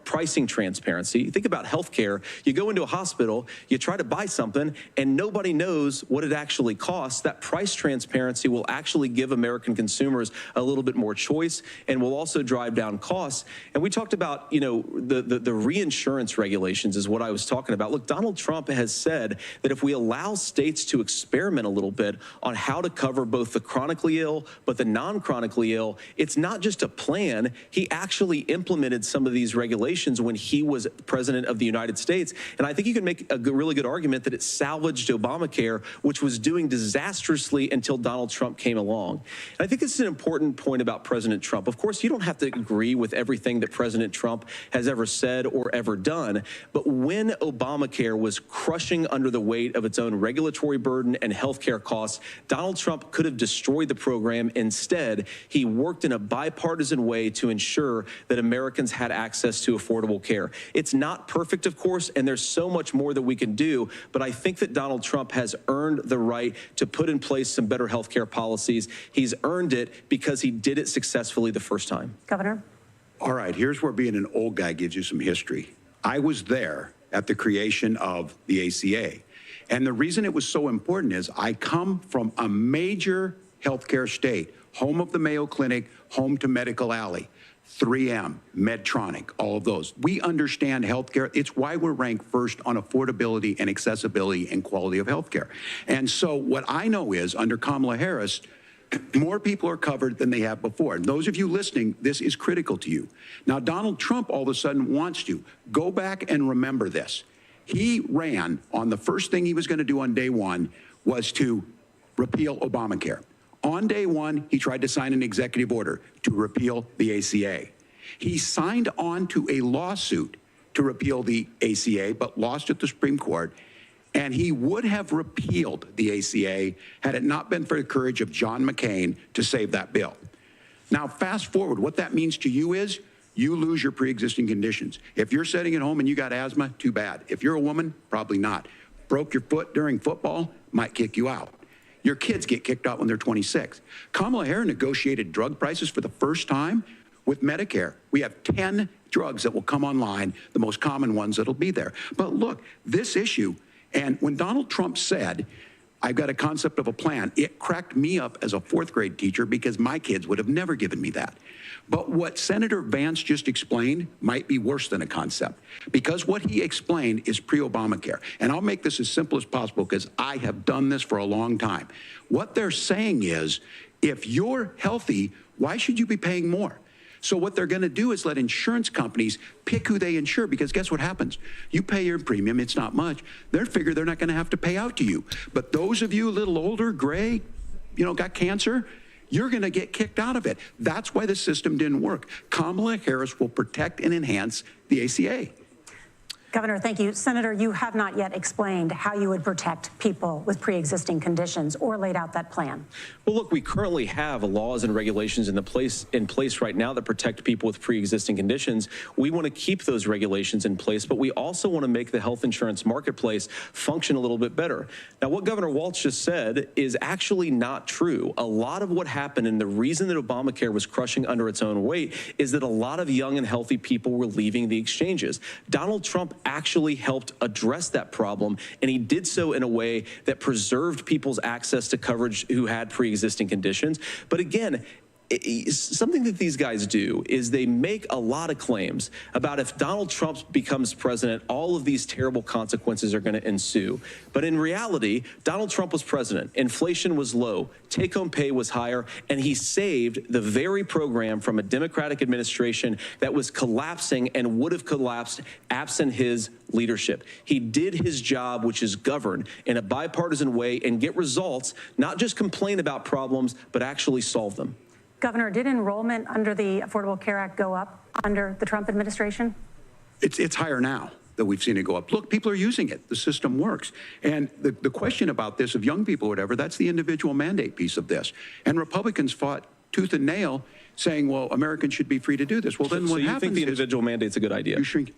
pricing transparency. Think about healthcare. You go into a hospital, you try to buy something, and nobody knows what it actually costs. That price transparency will actually give American consumers a little bit more choice and will also drive down costs. And we talked about, the reinsurance regulations is what I was talking about. Look, Donald Trump has said that if we allow states to experiment a little bit on how to cover both the chronically ill but the non-chronically ill, it's not just a plan. He actually implemented some of these regulations when he was president of the United States. And I think you can make a really good argument that it salvaged Obamacare, which was doing disastrously until Donald Trump came along. And I think this is an important point about President Trump. Of course, you don't have to agree with everything that President Trump has ever said or ever done. But when Obamacare was crushing under the weight of its own regulatory burden and healthcare costs, Donald Trump could have destroyed the program. Instead, he worked in a bipartisan way to ensure that Americans had access to affordable care. It's not perfect, of course, and there's so much more that we can do. But I think that Donald Trump has earned the right to put in place some better healthcare policies. He's earned it because he did it successfully the first time. Governor? All right, here's where being an old guy gives you some history. I was there at the creation of the ACA. And the reason it was so important is I come from a major healthcare state, home of the Mayo Clinic, home to Medical Alley, 3M, Medtronic, all of those. We understand healthcare. It's why we're ranked first on affordability and accessibility and quality of healthcare. And so what I know is under Kamala Harris, more people are covered than they have before. And those of you listening, this is critical to you. Now, Donald Trump all of a sudden wants to go back and remember this. He ran on the first thing he was going to do on day one was to repeal Obamacare. On day one, he tried to sign an executive order to repeal the ACA. He signed on to a lawsuit to repeal the ACA, but lost at the Supreme Court. And he would have repealed the ACA had it not been for the courage of John McCain to save that bill. Now, fast forward, what that means to you is you lose your pre-existing conditions. If you're sitting at home and you got asthma, too bad. If you're a woman, probably not. Broke your foot during football, might kick you out. Your kids get kicked out when they're 26. Kamala Harris negotiated drug prices for the first time with Medicare. We have 10 drugs that will come online, the most common ones that'll be there. But look, this issue, and when Donald Trump said, I've got a concept of a plan, it cracked me up as a fourth grade teacher because my kids would have never given me that. But what Senator Vance just explained might be worse than a concept, because what he explained is pre-Obamacare. And I'll make this as simple as possible because I have done this for a long time. What they're saying is, if you're healthy, why should you be paying more? So what they're going to do is let insurance companies pick who they insure, because guess what happens? You pay your premium, it's not much. They figure they're not going to have to pay out to you. But those of you a little older, gray, got cancer, you're going to get kicked out of it. That's why the system didn't work. Kamala Harris will protect and enhance the ACA. Governor, thank you. Senator, you have not yet explained how you would protect people with pre-existing conditions or laid out that plan. Well, look, we currently have laws and regulations in place right now that protect people with pre-existing conditions. We want to keep those regulations in place, but we also want to make the health insurance marketplace function a little bit better. Now, what Governor Waltz just said is actually not true. A lot of what happened, and the reason that Obamacare was crushing under its own weight, is that a lot of young and healthy people were leaving the exchanges. Donald Trump actually helped address that problem, and he did so in a way that preserved people's access to coverage who had pre-existing conditions. But again, something that these guys do is they make a lot of claims about if Donald Trump becomes president, all of these terrible consequences are going to ensue. But in reality, Donald Trump was president. Inflation was low. Take-home pay was higher. And he saved the very program from a Democratic administration that was collapsing and would have collapsed absent his leadership. He did his job, which is govern in a bipartisan way and get results, not just complain about problems, but actually solve them. Governor, did enrollment under the Affordable Care Act go up under the Trump administration? It's higher now that we've seen it go up. Look, people are using it. The system works. And the question about this of young people or whatever, that's the individual mandate piece of this. And Republicans fought tooth and nail saying, well, Americans should be free to do this. Well, then what happens is... So you think the individual mandate's a good idea? You shrink.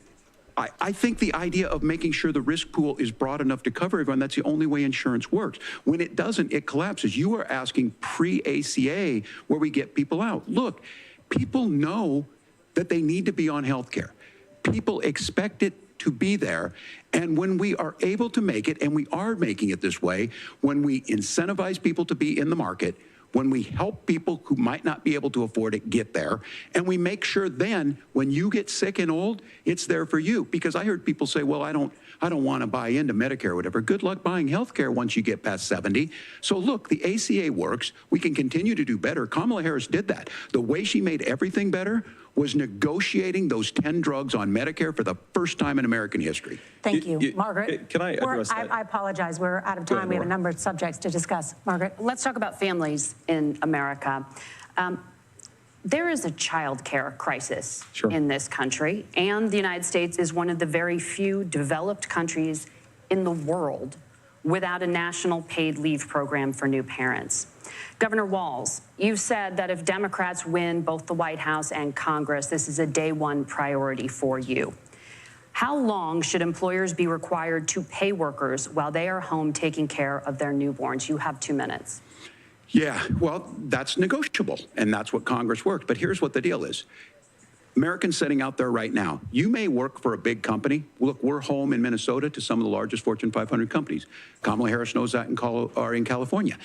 I think the idea of making sure the risk pool is broad enough to cover everyone, that's the only way insurance works. When it doesn't, it collapses. You are asking pre-ACA where we get people out. Look, people know that they need to be on health care. People expect it to be there. And when we are able to make it, and we are making it this way, when we incentivize people to be in the market, when we help people who might not be able to afford it get there, and we make sure then when you get sick and old, it's there for you. Because I heard people say, well, I don't want to buy into Medicare or whatever. Good luck buying health care once you get past 70. So look, the ACA works. We can continue to do better. Kamala Harris did that. The way she made everything better was negotiating those 10 drugs on Medicare for the first time in American history. Thank you. Margaret? Can I address that? I apologize. We're out of time. We have a number of subjects to discuss. Margaret? Let's talk about families in America. There is a child care crisis in this country, and the United States is one of the very few developed countries in the world without a national paid leave program for new parents. Governor Walz, you've said that if Democrats win both the White House and Congress, this is a day one priority for you. How long should employers be required to pay workers while they are home taking care of their newborns? You have 2 minutes. Yeah, well, that's negotiable, and that's what Congress works. But here's what the deal is. Americans sitting out there right now, you may work for a big company. Look, we're home in Minnesota to some of the largest Fortune 500 companies. Kamala Harris knows that in California.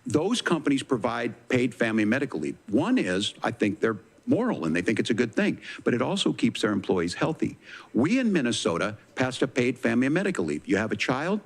Those companies provide paid family and medical leave. One is, I think they're moral and they think it's a good thing, but it also keeps their employees healthy. We in Minnesota passed a paid family and medical leave. You have a child,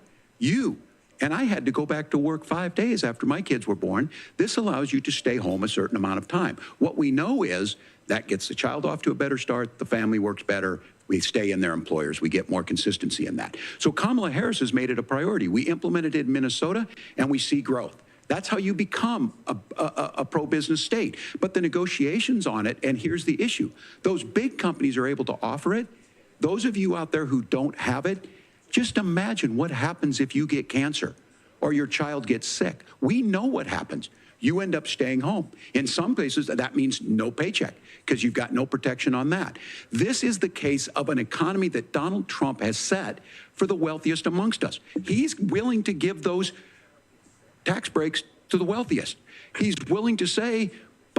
and I had to go back to work 5 days after my kids were born. This allows you to stay home a certain amount of time. What we know is that gets the child off to a better start, the family works better, we stay in their employers, we get more consistency in that. So Kamala Harris has made it a priority. We implemented it in Minnesota, and we see growth. That's how you become a pro-business state. But the negotiations on it, and here's the issue, those big companies are able to offer it. Those of you out there who don't have it, just imagine what happens if you get cancer or your child gets sick. We know what happens. You end up staying home. In some places, that means no paycheck because you've got no protection on that. This is the case of an economy that Donald Trump has set for the wealthiest amongst us. He's willing to give those tax breaks to the wealthiest. He's willing to say,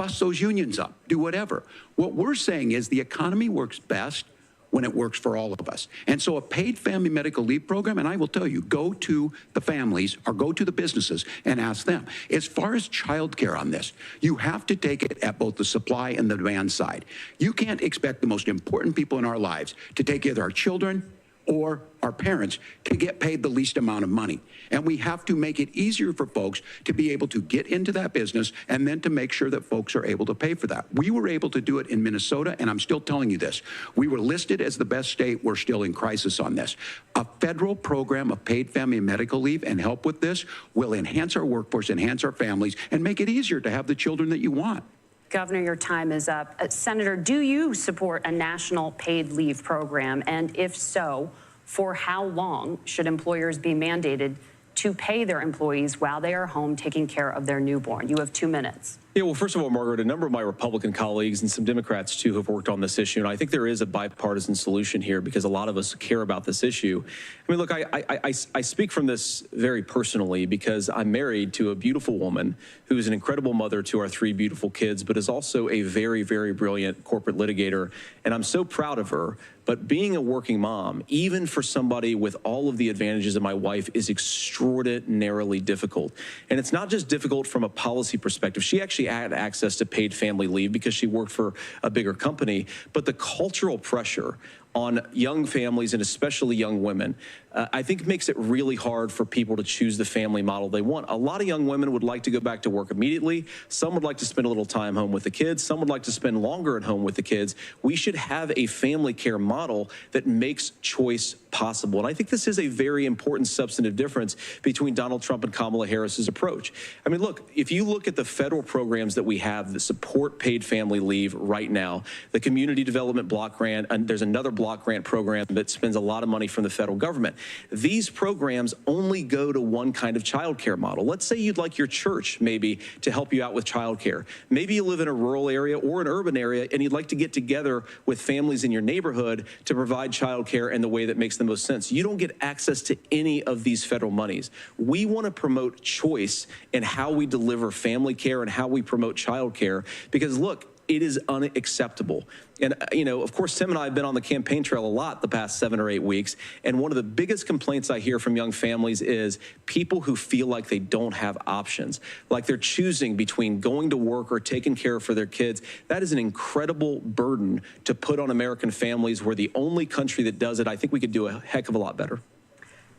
bust those unions up, do whatever. What we're saying is the economy works best when it works for all of us. And so a paid family medical leave program, and I will tell you, go to the families or go to the businesses and ask them. As far as childcare on this, you have to take it at both the supply and the demand side. You can't expect the most important people in our lives to take either our children or our parents to get paid the least amount of money. And we have to make it easier for folks to be able to get into that business and then to make sure that folks are able to pay for that. We were able to do it in Minnesota, and I'm still telling you this. We were listed as the best state. We're still in crisis on this. A federal program of paid family and medical leave and help with this will enhance our workforce, enhance our families, and make it easier to have the children that you want. Governor, your time is up. Senator, do you support a national paid leave program? And if so, for how long should employers be mandated to pay their employees while they are home taking care of their newborn? You have 2 minutes. Yeah, well, first of all, Margaret, a number of my Republican colleagues and some Democrats, too, have worked on this issue. And I think there is a bipartisan solution here because a lot of us care about this issue. I mean, look, I speak from this very personally because I'm married to a beautiful woman who is an incredible mother to our 3 beautiful kids, but is also a very, very brilliant corporate litigator. And I'm so proud of her. But being a working mom, even for somebody with all of the advantages of my wife, is extraordinarily difficult. And it's not just difficult from a policy perspective. She actually had access to paid family leave because she worked for a bigger company. But the cultural pressure on young families and especially young women, I think makes it really hard for people to choose the family model they want. A lot of young women would like to go back to work immediately. Some would like to spend a little time home with the kids. Some would like to spend longer at home with the kids. We should have a family care model that makes choice possible. And I think this is a very important substantive difference between Donald Trump and Kamala Harris's approach. I mean, look, if you look at the federal programs that we have that support paid family leave right now, the Community Development Block Grant, and there's another block grant program that spends a lot of money from the federal government. These programs only go to one kind of child care model. Let's say you'd like your church maybe to help you out with child care. Maybe you live in a rural area or an urban area and you'd like to get together with families in your neighborhood to provide child care in the way that makes the most sense. You don't get access to any of these federal monies. We want to promote choice in how we deliver family care and how we promote child care because, look, it is unacceptable. And, you know, of course, Tim and I have been on the campaign trail a lot the past 7 or 8 weeks. And one of the biggest complaints I hear from young families is people who feel like they don't have options, like they're choosing between going to work or taking care for their kids. That is an incredible burden to put on American families. We're the only country that does it. I think we could do a heck of a lot better.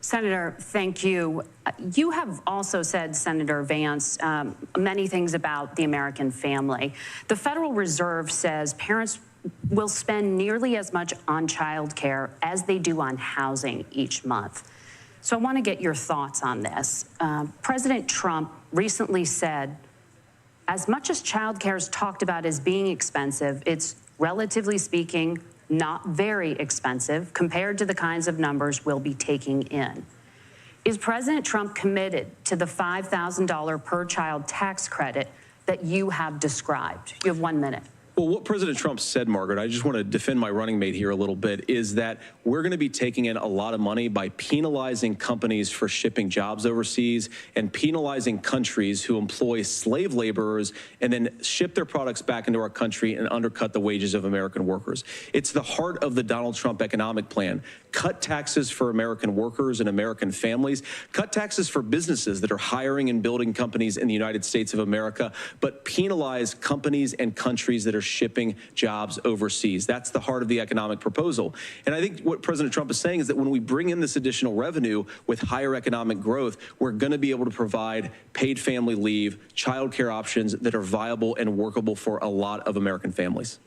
Senator, thank you. You have also said, Senator Vance, many things about the American family. The Federal Reserve says parents will spend nearly as much on child care as they do on housing each month. So I want to get your thoughts on this. President Trump recently said, as much as child care is talked about as being expensive, it's relatively speaking not very expensive compared to the kinds of numbers we'll be taking in. Is President Trump committed to the $5,000 per child tax credit that you have described? You have 1 minute. Well, what President Trump said, Margaret, I just want to defend my running mate here a little bit, is that we're going to be taking in a lot of money by penalizing companies for shipping jobs overseas and penalizing countries who employ slave laborers and then ship their products back into our country and undercut the wages of American workers. It's the heart of the Donald Trump economic plan. Cut taxes for American workers and American families. Cut taxes for businesses that are hiring and building companies in the United States of America, but penalize companies and countries that are shipping jobs overseas. That's the heart of the economic proposal. And I think what President Trump is saying is that when we bring in this additional revenue with higher economic growth, we're going to be able to provide paid family leave, child care options that are viable and workable for a lot of American families.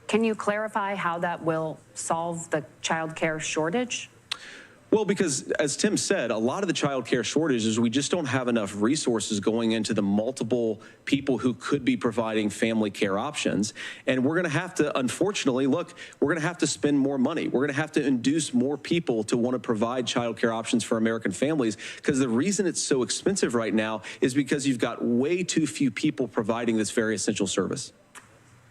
Can you clarify how that will solve the child care shortage? Well, because as Tim said, a lot of the child care shortage is we just don't have enough resources going into the multiple people who could be providing family care options. And we're going to have to, unfortunately, look, we're going to have to spend more money. We're going to have to induce more people to want to provide child care options for American families, because the reason it's so expensive right now is because you've got way too few people providing this very essential service.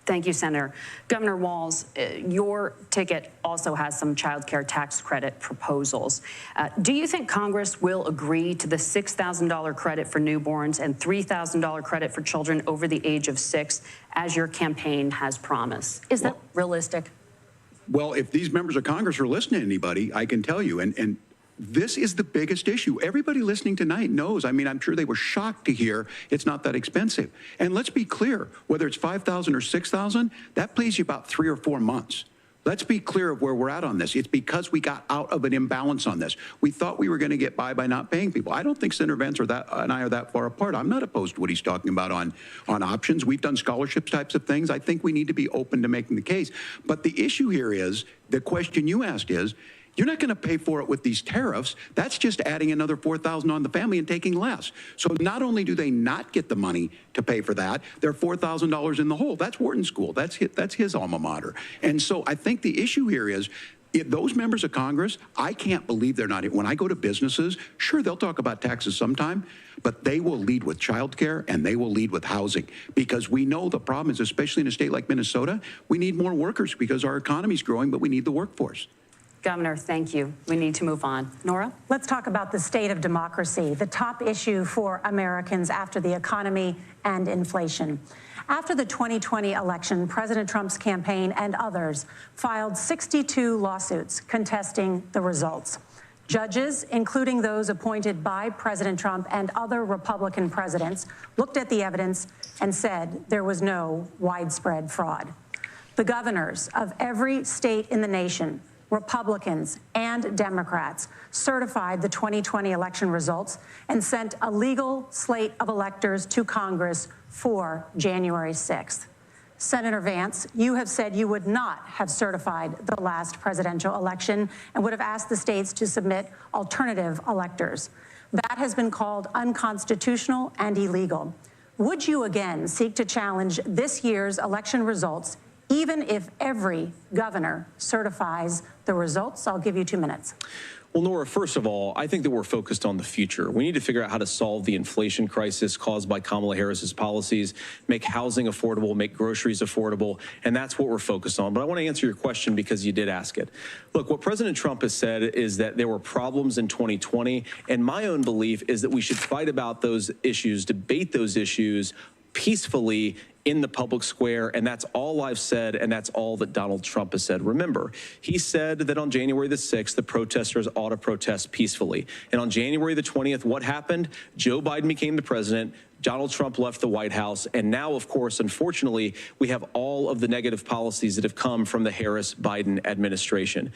Thank you, Senator. Governor Walz, your ticket also has some child care tax credit proposals. Do you think Congress will agree to the $6,000 credit for newborns and $3,000 credit for children over the age of 6, as your campaign has promised? Is that realistic? Well, if these members of Congress are listening to anybody, I can tell you, and this is the biggest issue. Everybody listening tonight knows. I mean, I'm sure they were shocked to hear it's not that expensive. And let's be clear, whether it's $5,000 or $6,000, that pays you about 3 or 4 months. Let's be clear of where we're at on this. It's because we got out of an imbalance on this. We thought we were going to get by not paying people. I don't think Senator Vance and I are that far apart. I'm not opposed to what he's talking about on options. We've done scholarships types of things. I think we need to be open to making the case. But the issue here is, the question you asked is, you're not going to pay for it with these tariffs. That's just adding another $4,000 on the family and taking less. So not only do they not get the money to pay for that, they're $4,000 in the hole. That's Wharton School. That's his alma mater. And so I think the issue here is, if those members of Congress, I can't believe they're not. When I go to businesses, sure, they'll talk about taxes sometime, but they will lead with childcare and they will lead with housing, because we know the problem is, especially in a state like Minnesota, we need more workers because our economy is growing, but we need the workforce. Governor, thank you. We need to move on. Nora? Let's talk about the state of democracy, the top issue for Americans after the economy and inflation. After the 2020 election, President Trump's campaign and others filed 62 lawsuits contesting the results. Judges, including those appointed by President Trump and other Republican presidents, looked at the evidence and said there was no widespread fraud. The governors of every state in the nation, Republicans and Democrats, certified the 2020 election results and sent a legal slate of electors to Congress for January 6th. Senator Vance, you have said you would not have certified the last presidential election and would have asked the states to submit alternative electors. That has been called unconstitutional and illegal. Would you again seek to challenge this year's election results, even if every governor certifies the results? I'll give you 2 minutes. Well, Nora, first of all, I think that we're focused on the future. We need to figure out how to solve the inflation crisis caused by Kamala Harris's policies, make housing affordable, make groceries affordable, and that's what we're focused on. But I want to answer your question because you did ask it. Look, what President Trump has said is that there were problems in 2020, and my own belief is that we should fight about those issues, debate those issues peacefully in the public square, and that's all I've said, and that's all that Donald Trump has said. Remember, he said that on January the 6th, the protesters ought to protest peacefully. And on January the 20th, what happened? Joe Biden became the president, Donald Trump left the White House, and now, of course, unfortunately, we have all of the negative policies that have come from the Harris-Biden administration.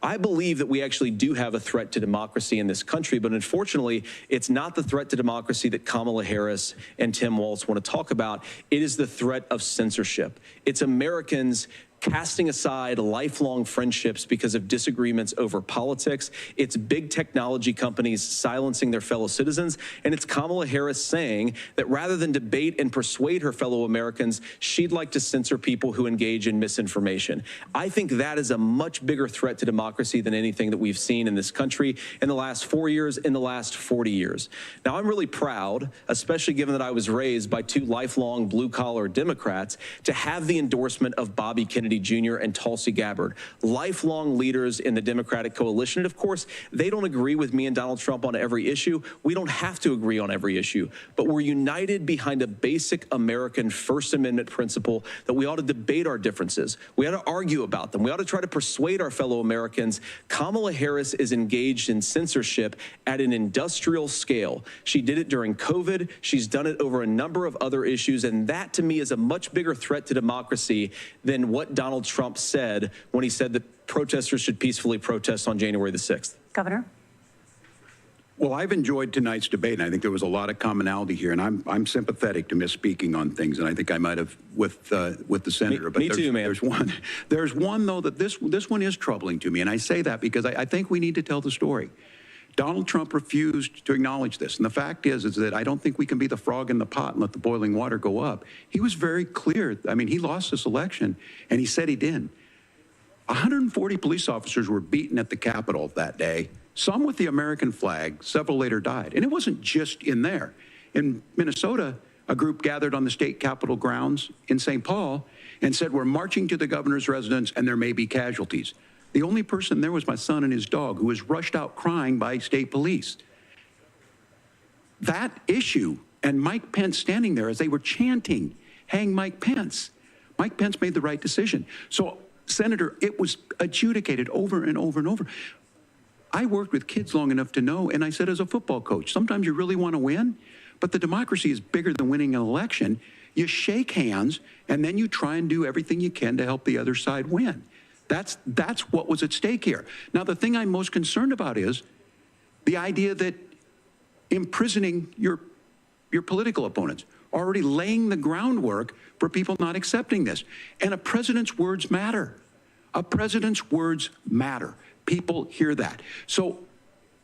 I believe that we actually do have a threat to democracy in this country, but unfortunately, it's not the threat to democracy that Kamala Harris and Tim Waltz want to talk about. It is the threat of censorship. It's Americans casting aside lifelong friendships because of disagreements over politics. It's big technology companies silencing their fellow citizens. And it's Kamala Harris saying that rather than debate and persuade her fellow Americans, she'd like to censor people who engage in misinformation. I think that is a much bigger threat to democracy than anything that we've seen in this country in the last 4 years, in the last 40 years. Now, I'm really proud, especially given that I was raised by 2 lifelong blue-collar Democrats, to have the endorsement of Bobby Kennedy Jr. and Tulsi Gabbard, lifelong leaders in the Democratic coalition. And of course, they don't agree with me and Donald Trump on every issue. We don't have to agree on every issue, but we're united behind a basic American First Amendment principle that we ought to debate our differences. We ought to argue about them. We ought to try to persuade our fellow Americans. Kamala Harris is engaged in censorship at an industrial scale. She did it during COVID. She's done it over a number of other issues. And that, to me, is a much bigger threat to democracy than what Donald Trump said when he said that protesters should peacefully protest on January the 6th. Governor? Well, I've enjoyed tonight's debate, and I think there was a lot of commonality here, and I'm sympathetic to misspeaking on things, and I think I might have with the senator. Me too, man. There's one though that this one is troubling to me, and I say that because I think we need to tell the story. Donald Trump refused to acknowledge this, and the fact is that I don't think we can be the frog in the pot and let the boiling water go up. He was very clear. I mean, he lost this election, and he said he did. 140 police officers were beaten at the Capitol that day, some with the American flag, several later died. And it wasn't just in there. In Minnesota, a group gathered on the state capitol grounds in St. Paul and said, we're marching to the governor's residence and there may be casualties. The only person there was my son and his dog, who was rushed out crying by state police. That issue, and Mike Pence standing there as they were chanting, hang Mike Pence. Mike Pence made the right decision. So, Senator, it was adjudicated over and over and over. I worked with kids long enough to know, and I said as a football coach, sometimes you really want to win, but the democracy is bigger than winning an election. You shake hands, and then you try and do everything you can to help the other side win. That's what was at stake here. Now, the thing I'm most concerned about is the idea that imprisoning your political opponents, already laying the groundwork for people not accepting this. And a president's words matter. A president's words matter. People hear that. So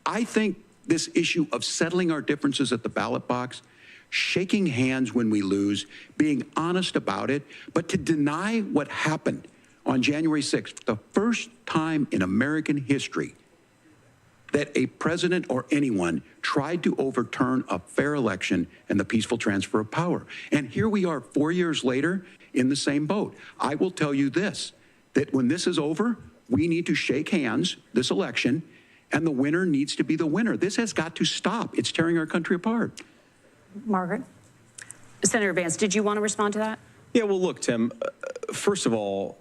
I think this issue of settling our differences at the ballot box, shaking hands when we lose, being honest about it, but to deny what happened on January 6th, the first time in American history that a president or anyone tried to overturn a fair election and the peaceful transfer of power. And here we are 4 years later in the same boat. I will tell you this, that when this is over, we need to shake hands this election, and the winner needs to be the winner. This has got to stop. It's tearing our country apart. Margaret? Senator Vance, did you want to respond to that? Yeah, well, look, Tim, first of all,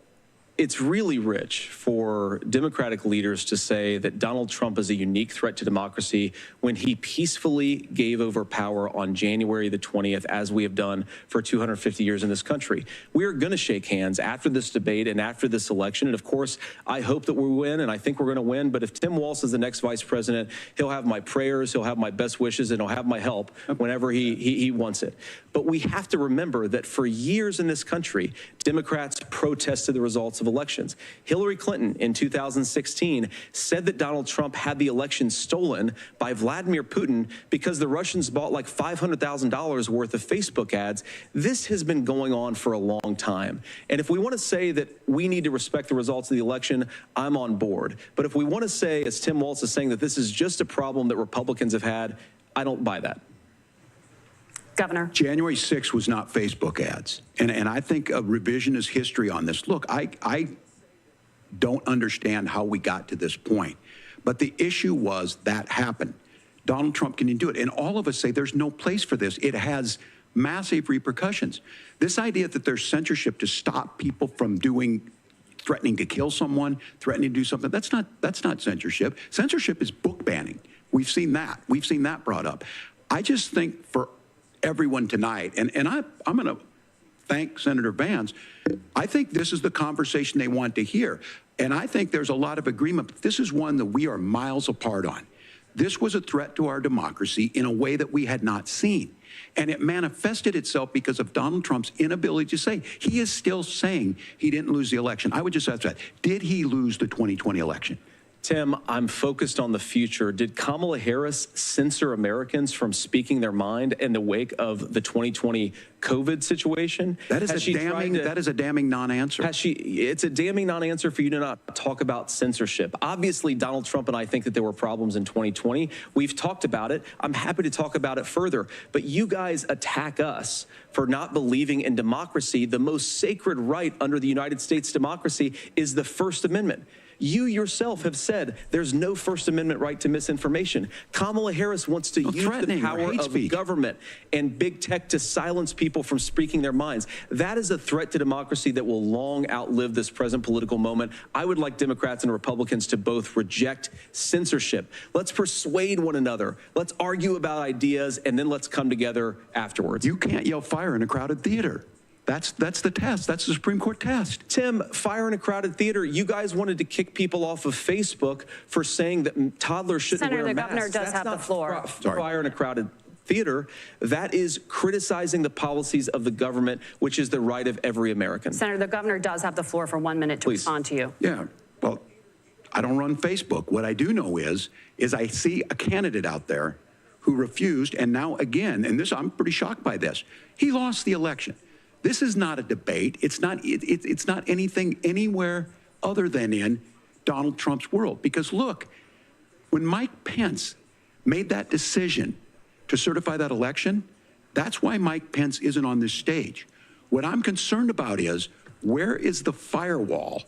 it's really rich for Democratic leaders to say that Donald Trump is a unique threat to democracy when he peacefully gave over power on January the 20th, as we have done for 250 years in this country. We are going to shake hands after this debate and after this election. And of course, I hope that we win, and I think we're going to win. But if Tim Waltz is the next vice president, he'll have my prayers, he'll have my best wishes, and he'll have my help whenever he wants it. But we have to remember that for years in this country, Democrats protested the results of elections. Hillary Clinton in 2016 said that Donald Trump had the election stolen by Vladimir Putin because the Russians bought like $500,000 worth of Facebook ads. This has been going on for a long time. And if we want to say that we need to respect the results of the election, I'm on board. But if we want to say, as Tim Waltz is saying, that this is just a problem that Republicans have had, I don't buy that. Governor. January 6th was not Facebook ads. And I think a revisionist history on this. Look, I don't understand how we got to this point. But the issue was that happened. Donald Trump can do it. And all of us say there's no place for this. It has massive repercussions. This idea that there's censorship to stop people from threatening to kill someone, threatening to do something, that's not censorship. Censorship is book banning. We've seen that. We've seen that brought up. I just think for everyone tonight, and I'm going to thank Senator Vance. I think this is the conversation they want to hear. And I think there's a lot of agreement, but this is one that we are miles apart on. This was a threat to our democracy in a way that we had not seen. And it manifested itself because of Donald Trump's inability to say. He is still saying he didn't lose the election. I would just ask that. Did he lose the 2020 election? Tim, I'm focused on the future. Did Kamala Harris censor Americans from speaking their mind in the wake of the 2020 COVID situation? That is a damning non-answer. It's a damning non-answer for you to not talk about censorship. Obviously, Donald Trump and I think that there were problems in 2020. We've talked about it. I'm happy to talk about it further. But you guys attack us for not believing in democracy. The most sacred right under the United States democracy is the First Amendment. You yourself have said there's no First Amendment right to misinformation. Kamala Harris wants to use the power of government and big tech to silence people from speaking their minds. That is a threat to democracy that will long outlive this present political moment. I would like Democrats and Republicans to both reject censorship. Let's persuade one another. Let's argue about ideas, and then let's come together afterwards. You can't yell fire in a crowded theater. That's the test. That's the Supreme Court test. Tim, fire in a crowded theater. You guys wanted to kick people off of Facebook for saying that toddlers shouldn't wear masks. Senator, the governor does have the floor. Fire in a crowded theater. That is criticizing the policies of the government, which is the right of every American. Senator, the governor does have the floor for 1 minute to respond to you. Yeah, well, I don't run Facebook. What I do know is I see a candidate out there who refused, and now again, and this, I'm pretty shocked by this, he lost the election. This is not a debate. It's not anything anywhere other than in Donald Trump's world. Because look, when Mike Pence made that decision to certify that election, That's why Mike Pence isn't on this stage. What I'm concerned about is, where is the firewall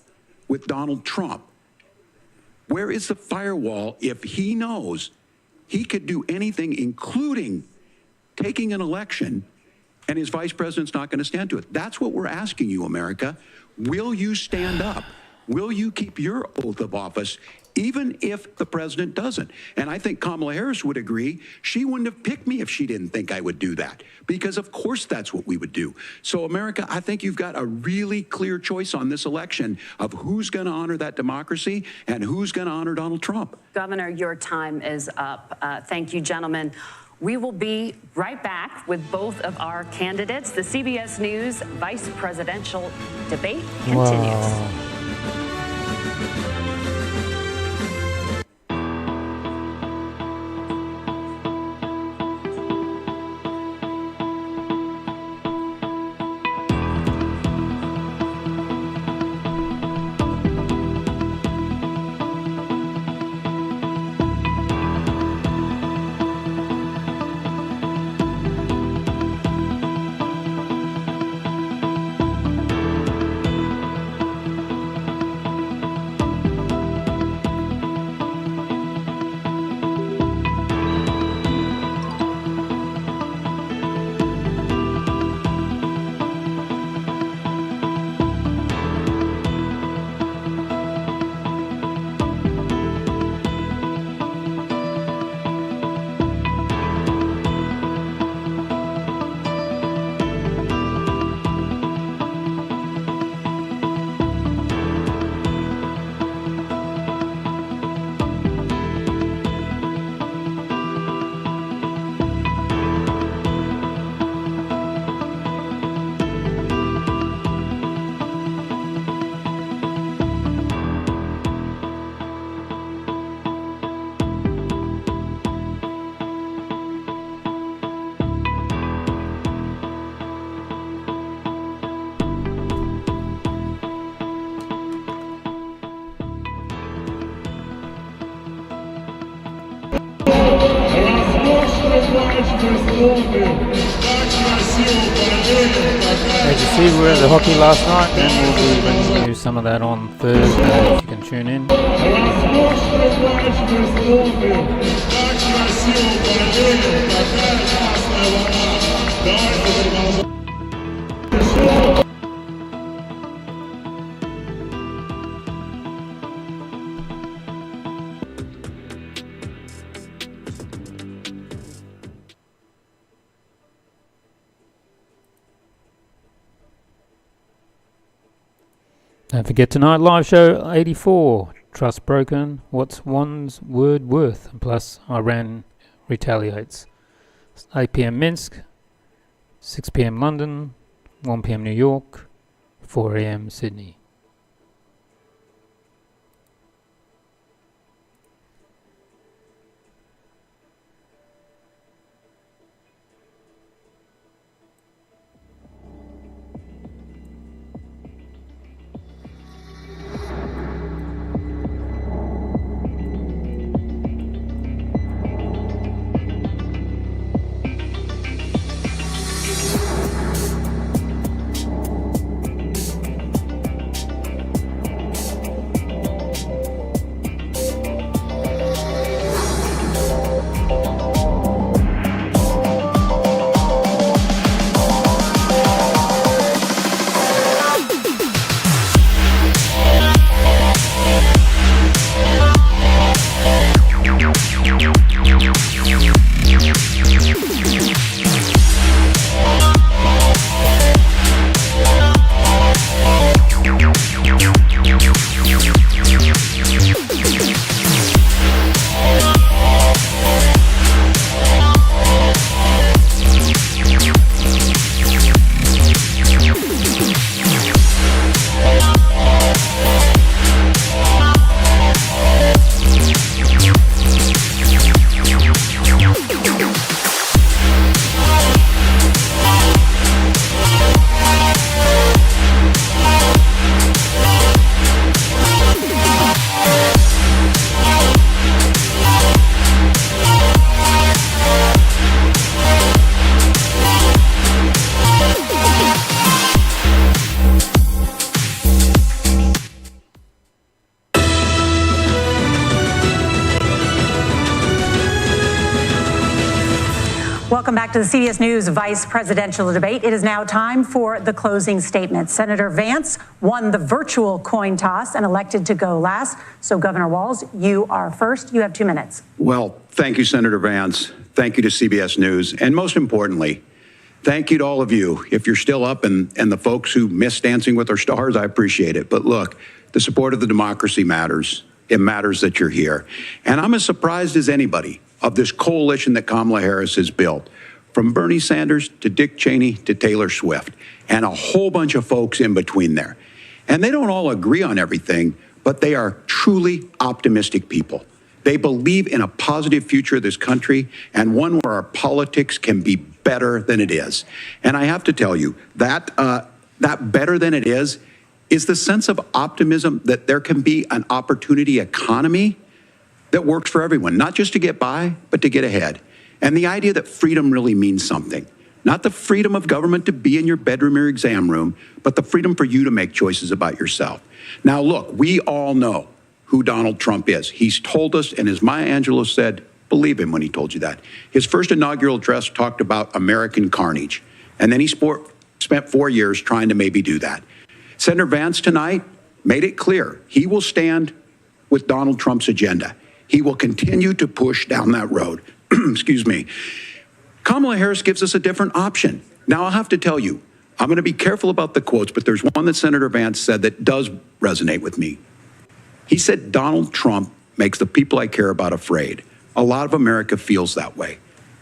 with Donald Trump? Where is the firewall if he knows he could do anything, including taking an election, and his vice president's not going to stand to it? That's what we're asking you, America. Will you stand up? Will you keep your oath of office, even if the president doesn't? And I think Kamala Harris would agree. She wouldn't have picked me if she didn't think I would do that, because of course that's what we would do. So America, I think you've got a really clear choice on this election of who's going to honor that democracy and who's going to honor Donald Trump. Governor, your time is up. Thank you, gentlemen. We will be right back with both of our candidates. The CBS News vice presidential debate continues. Wow. As you see, we were at the hockey last night, and we'll be bringing you some of that on Thursday, if you can tune in. Don't forget tonight, live show 84, trust broken, what's one's word worth, and plus Iran retaliates. 8 p.m. Minsk, 6 p.m. London, 1 p.m. New York, 4 a.m. Sydney. to the CBS News vice presidential debate. It is now time for the closing statement. Senator Vance won the virtual coin toss and elected to go last. So, Governor Waltz, you are first. You have 2 minutes. Well, thank you, Senator Vance. Thank you to CBS News. And most importantly, thank you to all of you. If you're still up and the folks who miss Dancing with Our Stars, I appreciate it. But look, the support of the democracy matters. It matters that you're here. And I'm as surprised as anybody of this coalition that Kamala Harris has built, from Bernie Sanders to Dick Cheney to Taylor Swift, and a whole bunch of folks in between there. And they don't all agree on everything, but they are truly optimistic people. They believe in a positive future of this country and one where our politics can be better than it is. And I have to tell you, that better than it is the sense of optimism that there can be an opportunity economy that works for everyone, not just to get by, but to get ahead. And the idea that freedom really means something. Not the freedom of government to be in your bedroom or exam room, but the freedom for you to make choices about yourself. Now, look, we all know who Donald Trump is. He's told us, and as Maya Angelou said, believe him when he told you that. His first inaugural address talked about American carnage. And then he spent 4 years trying to maybe do that. Senator Vance tonight made it clear he will stand with Donald Trump's agenda. He will continue to push down that road. Excuse me. Kamala Harris gives us a different option. Now, I'll have to tell you, I'm going to be careful about the quotes, but there's one that Senator Vance said that does resonate with me. He said, Donald Trump makes the people I care about afraid. A lot of America feels that way.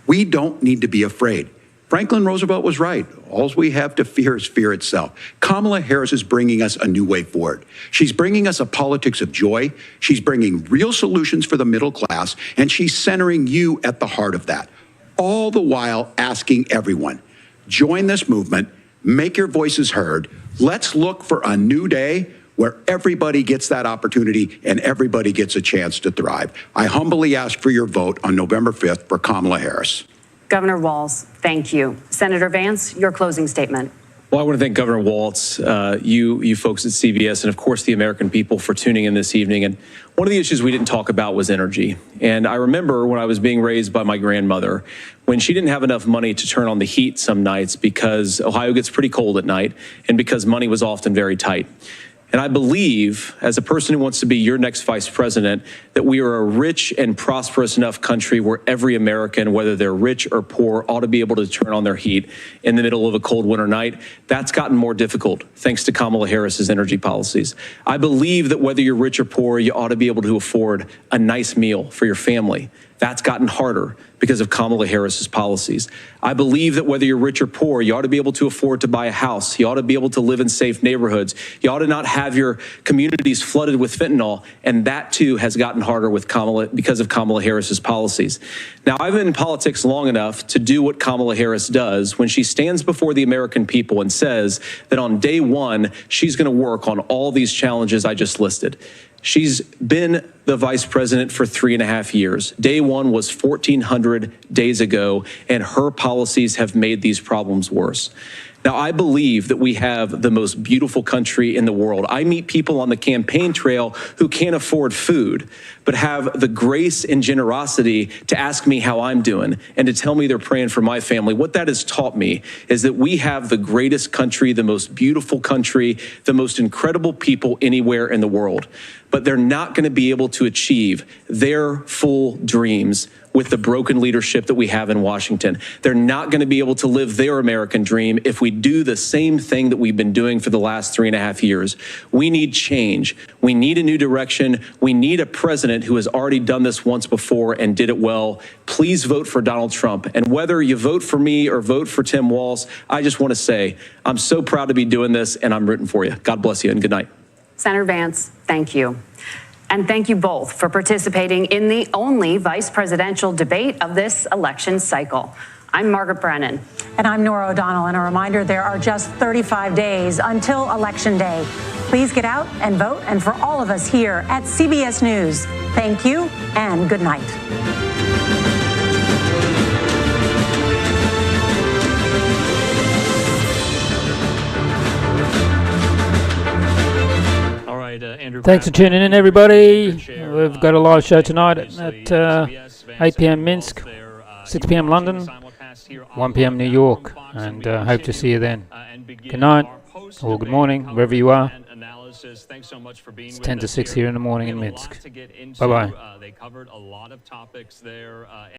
We don't need to be afraid. Franklin Roosevelt was right. All we have to fear is fear itself. Kamala Harris is bringing us a new way forward. She's bringing us a politics of joy. She's bringing real solutions for the middle class, and she's centering you at the heart of that. All the while asking everyone, join this movement, make your voices heard. Let's look for a new day where everybody gets that opportunity and everybody gets a chance to thrive. I humbly ask for your vote on November 5th for Kamala Harris. Governor Waltz, thank you. Senator Vance, your closing statement. Well, I want to thank Governor Waltz, you folks at CBS, and of course the American people for tuning in this evening. And one of the issues we didn't talk about was energy. And I remember when I was being raised by my grandmother, when she didn't have enough money to turn on the heat some nights because Ohio gets pretty cold at night and because money was often very tight. And I believe, as a person who wants to be your next vice president, that we are a rich and prosperous enough country where every American, whether they're rich or poor, ought to be able to turn on their heat in the middle of a cold winter night. That's gotten more difficult thanks to Kamala Harris's energy policies. I believe that whether you're rich or poor, you ought to be able to afford a nice meal for your family. That's gotten harder because of Kamala Harris's policies. I believe that whether you're rich or poor, you ought to be able to afford to buy a house. You ought to be able to live in safe neighborhoods. You ought to not have your communities flooded with fentanyl. And that, too, has gotten harder with because of Kamala Harris's policies. Now, I've been in politics long enough to do what Kamala Harris does when she stands before the American people and says that on day one, she's going to work on all these challenges I just listed. She's been the vice president for 3.5 years. Day one was 1,400 days ago, and her policies have made these problems worse. Now, I believe that we have the most beautiful country in the world. I meet people on the campaign trail who can't afford food, but have the grace and generosity to ask me how I'm doing and to tell me they're praying for my family. What that has taught me is that we have the greatest country, the most beautiful country, the most incredible people anywhere in the world. But they're not going to be able to achieve their full dreams with the broken leadership that we have in Washington. They're not going to be able to live their American dream if we do the same thing that we've been doing for the last 3.5 years. We need change. We need a new direction. We need a president who has already done this once before and did it well. Please vote for Donald Trump. And whether you vote for me or vote for Tim Walz, I just want to say I'm so proud to be doing this, and I'm rooting for you. God bless you, and good night. Senator Vance, thank you. And thank you both for participating in the only vice presidential debate of this election cycle. I'm Margaret Brennan. And I'm Nora O'Donnell. And a reminder, there are just 35 days until Election Day. Please get out and vote. And for all of us here at CBS News, thank you and good night. Andrew, thanks for tuning in, everybody. We've got a live show tonight at 8 p.m. Minsk, 6 p.m. London. 1 p.m. New York, and hope to see you then. Good night, or good morning, wherever you are. It's 10 to 6 here in the morning in Minsk. Bye-bye. They covered a lot of topics there.